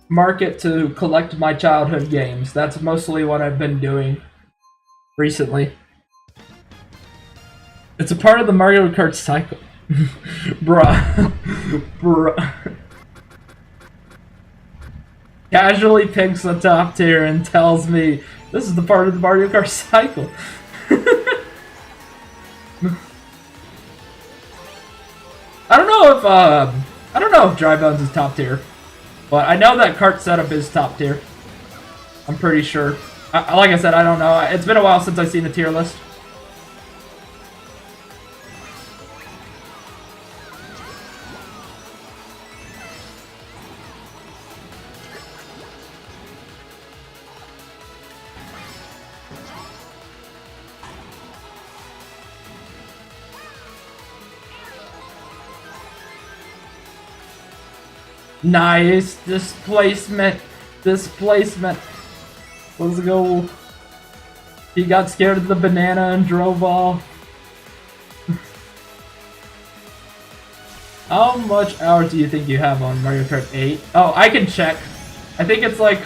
market to collect my childhood games. That's mostly what I've been doing recently. It's a part of the Mario Kart cycle. Bruh. Bruh. Casually picks the top tier and tells me this is the part of the Mario Kart cycle. I don't know if Dry Bones is top tier, but I know that cart setup is top tier. I'm pretty sure. Like I said, I don't know. It's been a while since I've seen the tier list. Nice displacement. Displacement. Let's go. He got scared of the banana and drove off. How much hours do you think you have on Mario Kart 8? Oh, I can check. I think it's like,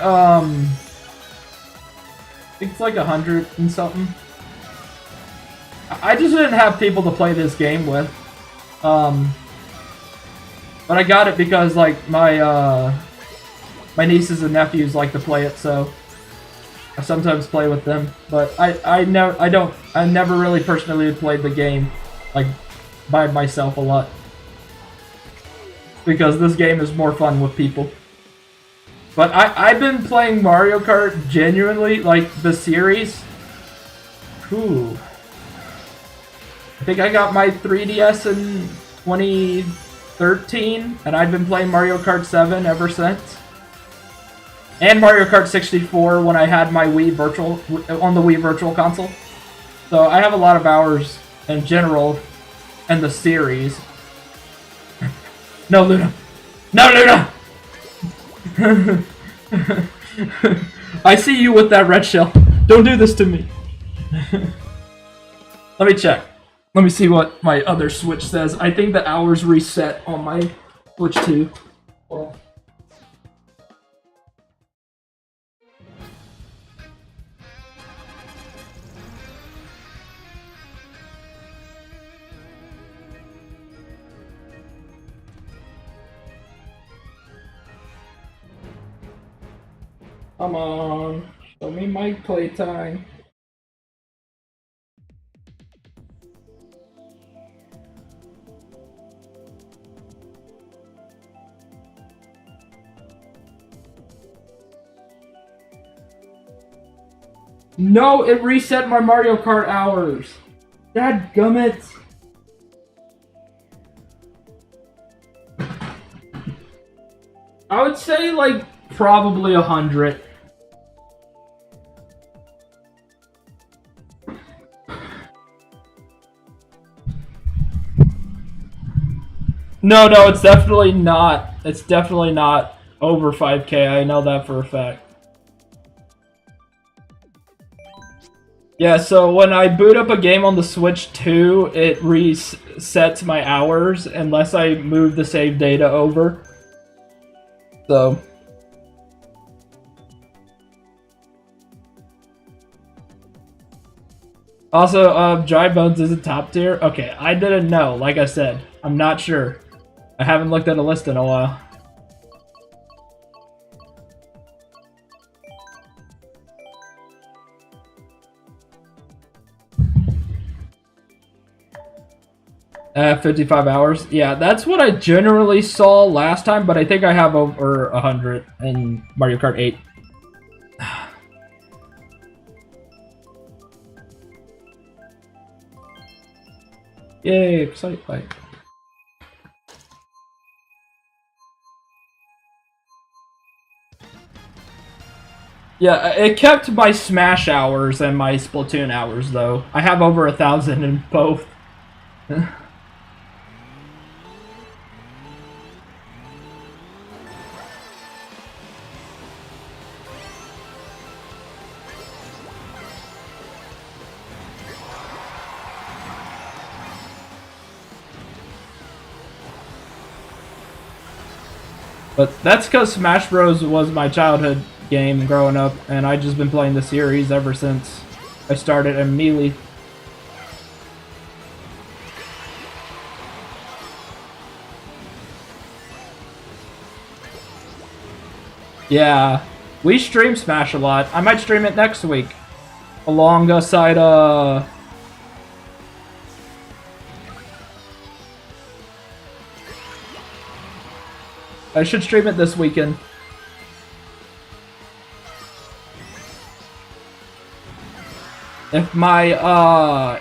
it's like 100 and something. I just didn't have people to play this game with. But I got it because, like, my nieces and nephews like to play it, so I sometimes play with them. But I never really personally played the game, like, by myself a lot. Because this game is more fun with people. But I've been playing Mario Kart genuinely, like, the series. Ooh. I think I got my 3DS in 2013, and I've been playing Mario Kart 7 ever since. And Mario Kart 64 when I had my Wii Virtual, on the Wii Virtual Console. So I have a lot of hours in general in the series. No, Luna! No, Luna! I see you with that red shell. Don't do this to me. Let me check. Let me see what my other Switch says. I think the hours reset on my Switch too. Well. Come on, show me my playtime. No, it reset my Mario Kart hours. Dadgummit. I would say, like, probably 100. No, it's definitely not. It's definitely not over 5K. I know that for a fact. Yeah, so when I boot up a game on the Switch 2, it resets my hours unless I move the save data over. So. Also, Dry Bones is a top tier? Okay, I didn't know, like I said. I'm not sure. I haven't looked at a list in a while. At 55 hours? Yeah, that's what I generally saw last time, but I think I have over 100 in Mario Kart 8. Yay, Excite Bike. Yeah, it kept my Smash hours and my Splatoon hours, though. I have over 1,000 in both. But that's because Smash Bros. Was my childhood game growing up, and I've just been playing the series ever since I started immediately. Yeah, we stream Smash a lot. I might stream it next week. Alongside, I should stream it this weekend. If my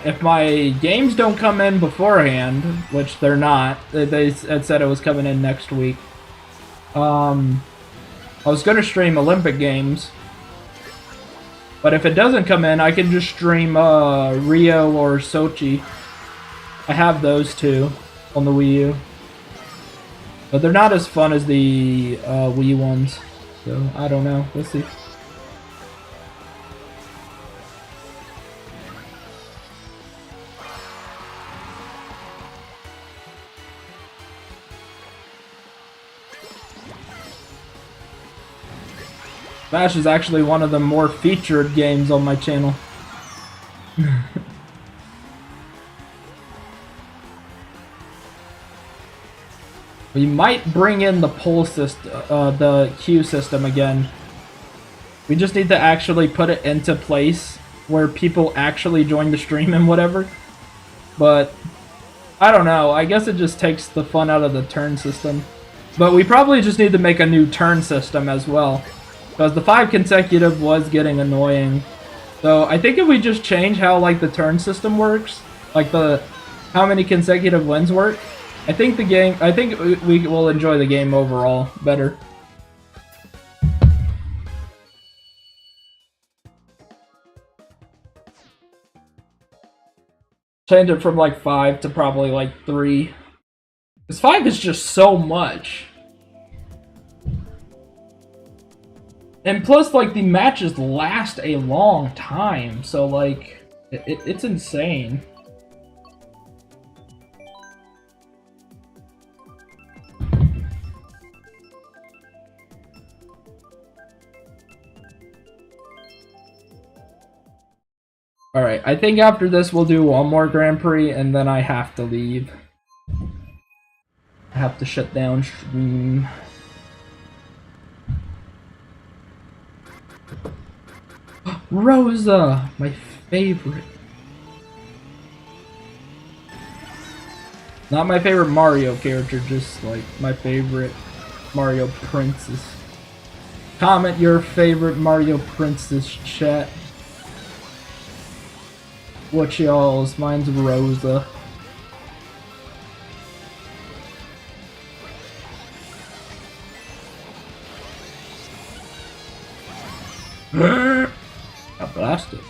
games don't come in beforehand, which they're not, they said it was coming in next week. I was gonna stream Olympic Games, but if it doesn't come in, I can just stream Rio or Sochi. I have those two on the Wii U, but they're not as fun as the Wii ones. So I don't know. We'll see. Smash is actually one of the more featured games on my channel. We might bring in the poll system, the queue system again. We just need to actually put it into place where people actually join the stream and whatever. But I don't know. I guess it just takes the fun out of the turn system. But we probably just need to make a new turn system as well. Because the 5 consecutive was getting annoying. So I think if we just change how like the turn system works, like how many consecutive wins work, I think we will enjoy the game overall better. Change it from like 5 to probably like 3. Because 5 is just so much. And plus, like, the matches last a long time, so, like, it's insane. Alright, I think after this we'll do one more Grand Prix, and then I have to leave. I have to shut down stream. Rosa, my favorite. Not my favorite Mario character, just like my favorite Mario princess. Comment your favorite Mario princess, chat. What's y'all's? Mine's Rosa. I blasted.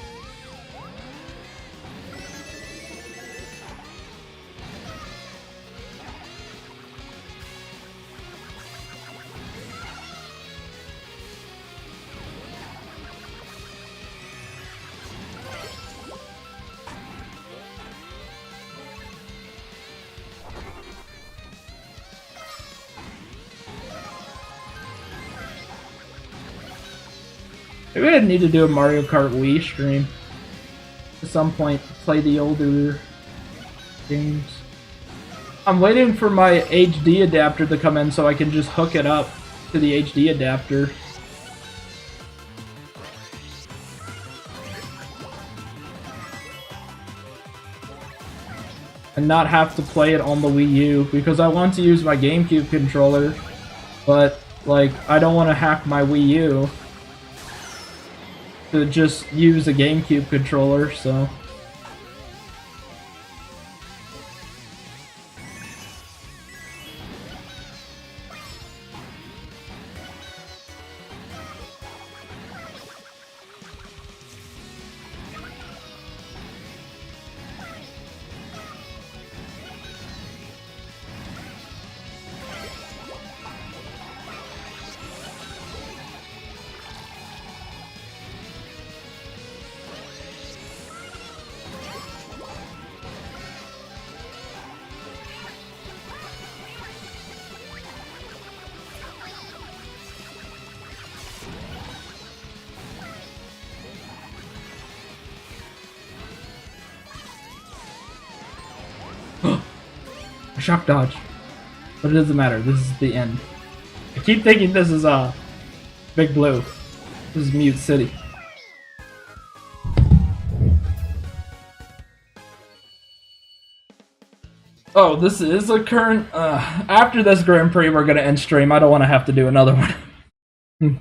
Maybe I need to do a Mario Kart Wii stream at some point, play the older games. I'm waiting for my HD adapter to come in so I can just hook it up to the HD adapter. And not have to play it on the Wii U, because I want to use my GameCube controller, but like I don't want to hack my Wii U to just use a GameCube controller, so. Shock dodge. But it doesn't matter, this is the end. I keep thinking this is Big Blue. This is Mute City. Oh, this is a current. After this Grand Prix, we're gonna end stream. I don't want to have to do another one.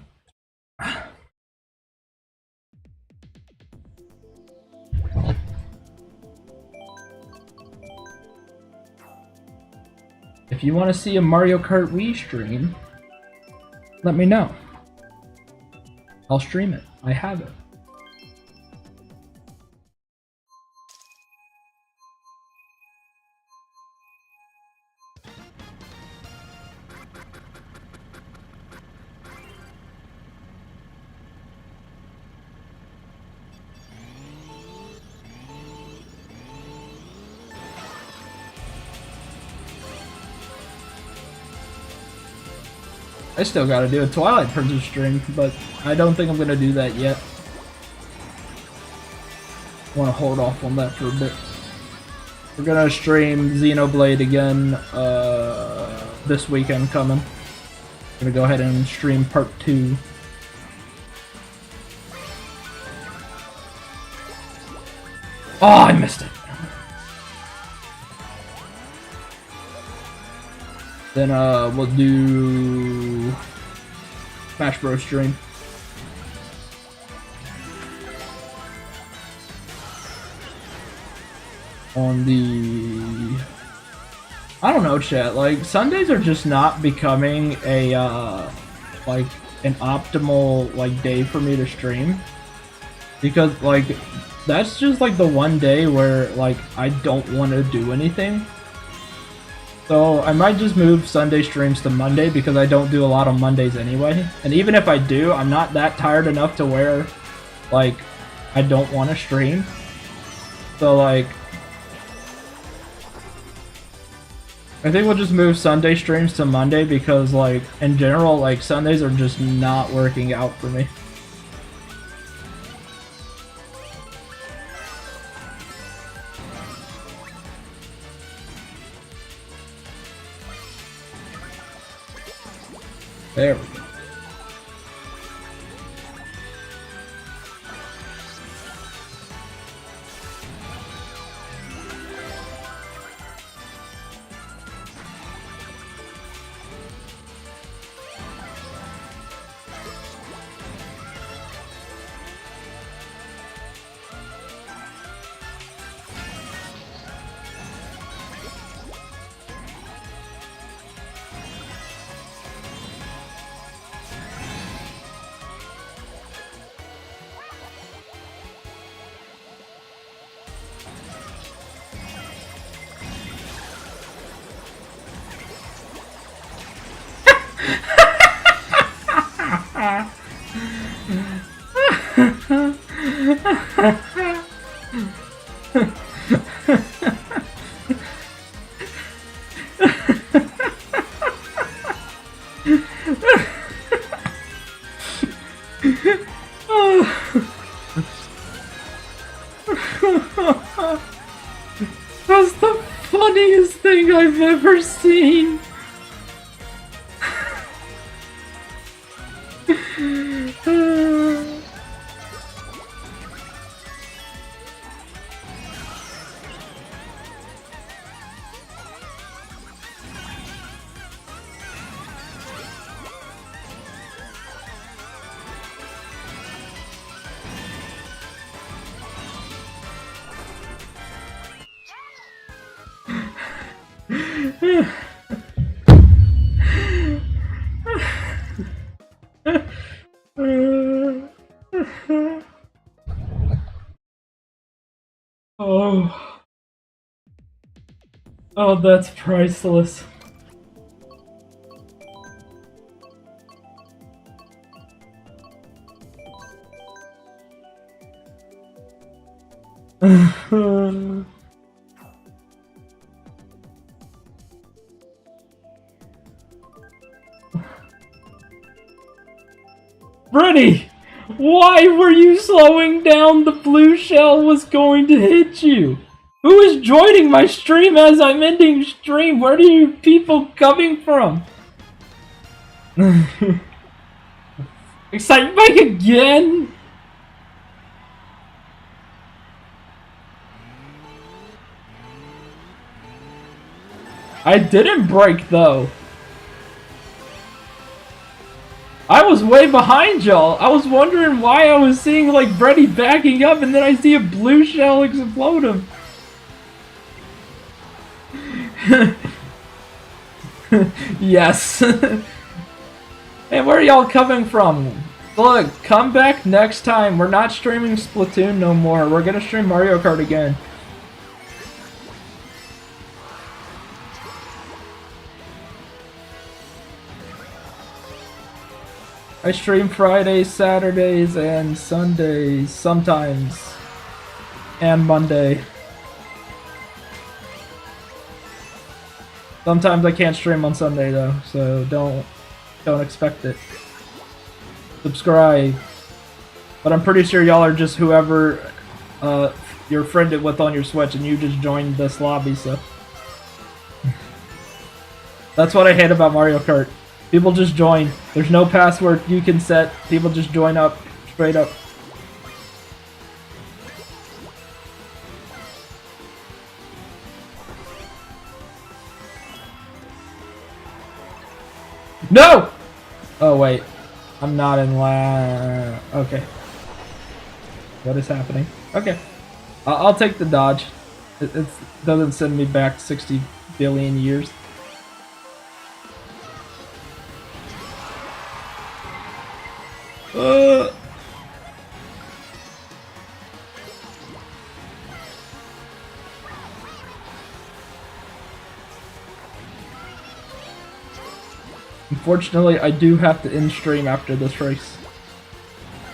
If you want to see a Mario Kart Wii stream, let me know. I'll stream it. I have it. I still gotta do a Twilight Princess stream, but I don't think I'm gonna do that yet. I wanna hold off on that for a bit. We're gonna stream Xenoblade again this weekend coming. I'm gonna go ahead and stream part 2. Oh, I missed it. Then we'll do Smash Bros stream. On the... I don't know, chat, like, Sundays are just not becoming a, like, an optimal, like, day for me to stream. Because, like, that's just, like, the one day where, like, I don't want to do anything. So I might just move Sunday streams to Monday because I don't do a lot on Mondays anyway. And even if I do, I'm not that tired enough to where, like, I don't want to stream. So, like, I think we'll just move Sunday streams to Monday because, like, in general, like, Sundays are just not working out for me. There we go. That's the funniest thing I've ever seen. Oh. Oh, that's priceless. Freddy! Why were you slowing down? The blue shell was going to hit you. Who is joining my stream as I'm ending stream? Where are you people coming from? Excite bike again? I didn't brake though. I was way behind y'all. I was wondering why I was seeing like Brady backing up and then I see a blue shell explode him. Yes. Hey, where are y'all coming from? Look, come back next time. We're not streaming Splatoon no more. We're gonna stream Mario Kart again. I stream Fridays, Saturdays, and Sundays sometimes. And Monday. Sometimes I can't stream on Sunday though, so don't expect it. Subscribe. But I'm pretty sure y'all are just whoever you're friended with on your Switch and you just joined this lobby, so. That's what I hate about Mario Kart. People just join. There's no password you can set. People just join up, straight up. No! Oh, wait. I'm not in okay. What is happening? Okay. I'll take the dodge. It doesn't send me back 60 billion years. Unfortunately, I do have to end stream after this race.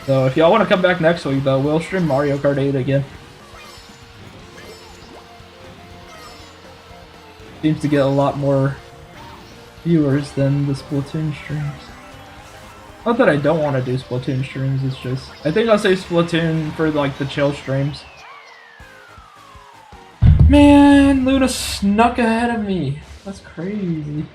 So if y'all want to come back next week, though, we'll stream Mario Kart 8 again. Seems to get a lot more viewers than the Splatoon streams. Not that I don't want to do Splatoon streams, it's just... I think I'll say Splatoon for, like, the chill streams. Man, Luna snuck ahead of me. That's crazy.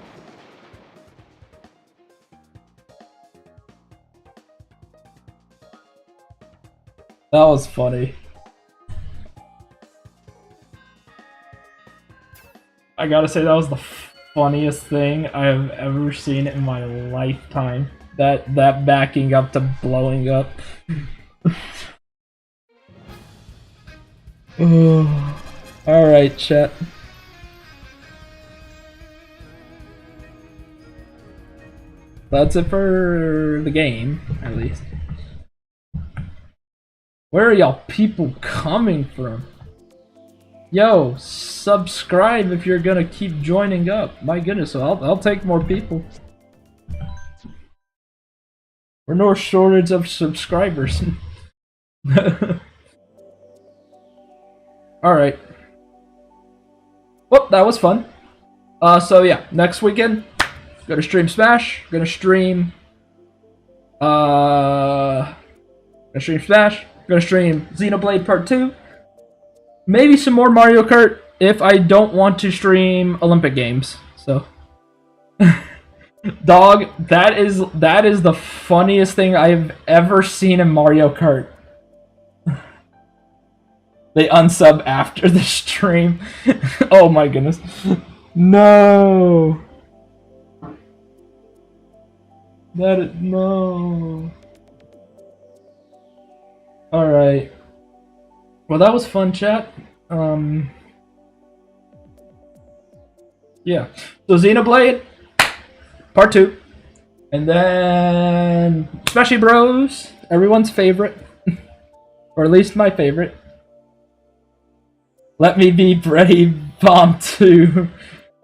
That was funny. I gotta say, that was the funniest thing I have ever seen in my lifetime. That backing up to blowing up. Alright, chat. That's it for the game, at least. Where are y'all people coming from? Yo, subscribe if you're gonna keep joining up. My goodness, so I'll take more people. We're no shortage of subscribers. Alright. Well, that was fun. So yeah, next weekend, gonna stream Smash, gonna stream Smash, gonna stream Xenoblade Part 2. Maybe some more Mario Kart if I don't want to stream Olympic Games. So dog, that is the funniest thing I've ever seen in Mario Kart. They unsub after the stream. Oh my goodness. No. No. Alright. Well, that was fun, chat. Yeah. So Xenoblade Part 2. And then Smashy Bros, everyone's favorite. Or at least my favorite. Let Me Be Brady Bomb 2.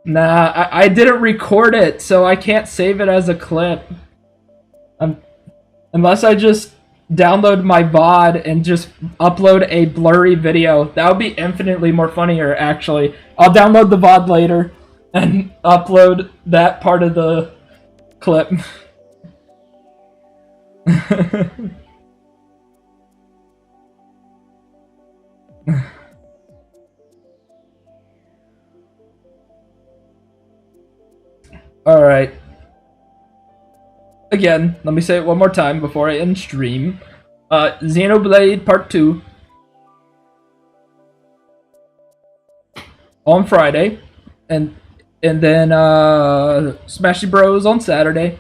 Nah, I didn't record it, so I can't save it as a clip. Unless I just download my VOD and just upload a blurry video. That would be infinitely more funnier, actually. I'll download the VOD later and upload that part of the clip. Alright. again, let me say it one more time before I end stream. Xenoblade Part 2 on Friday, and then Smashy Bros on Saturday,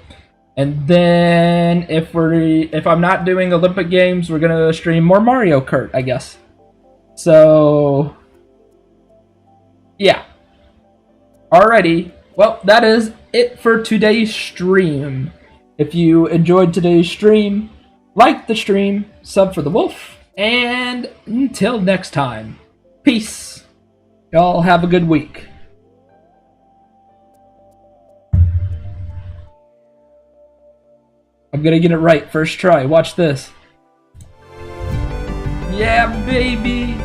and then if I'm not doing Olympic Games, we're gonna stream more Mario Kart, I guess. So yeah. Alrighty. Well, that is it for today's stream. If you enjoyed today's stream, like the stream, sub for the wolf, and until next time, peace. Y'all have a good week. I'm gonna get it right first try. Watch this. Yeah, baby.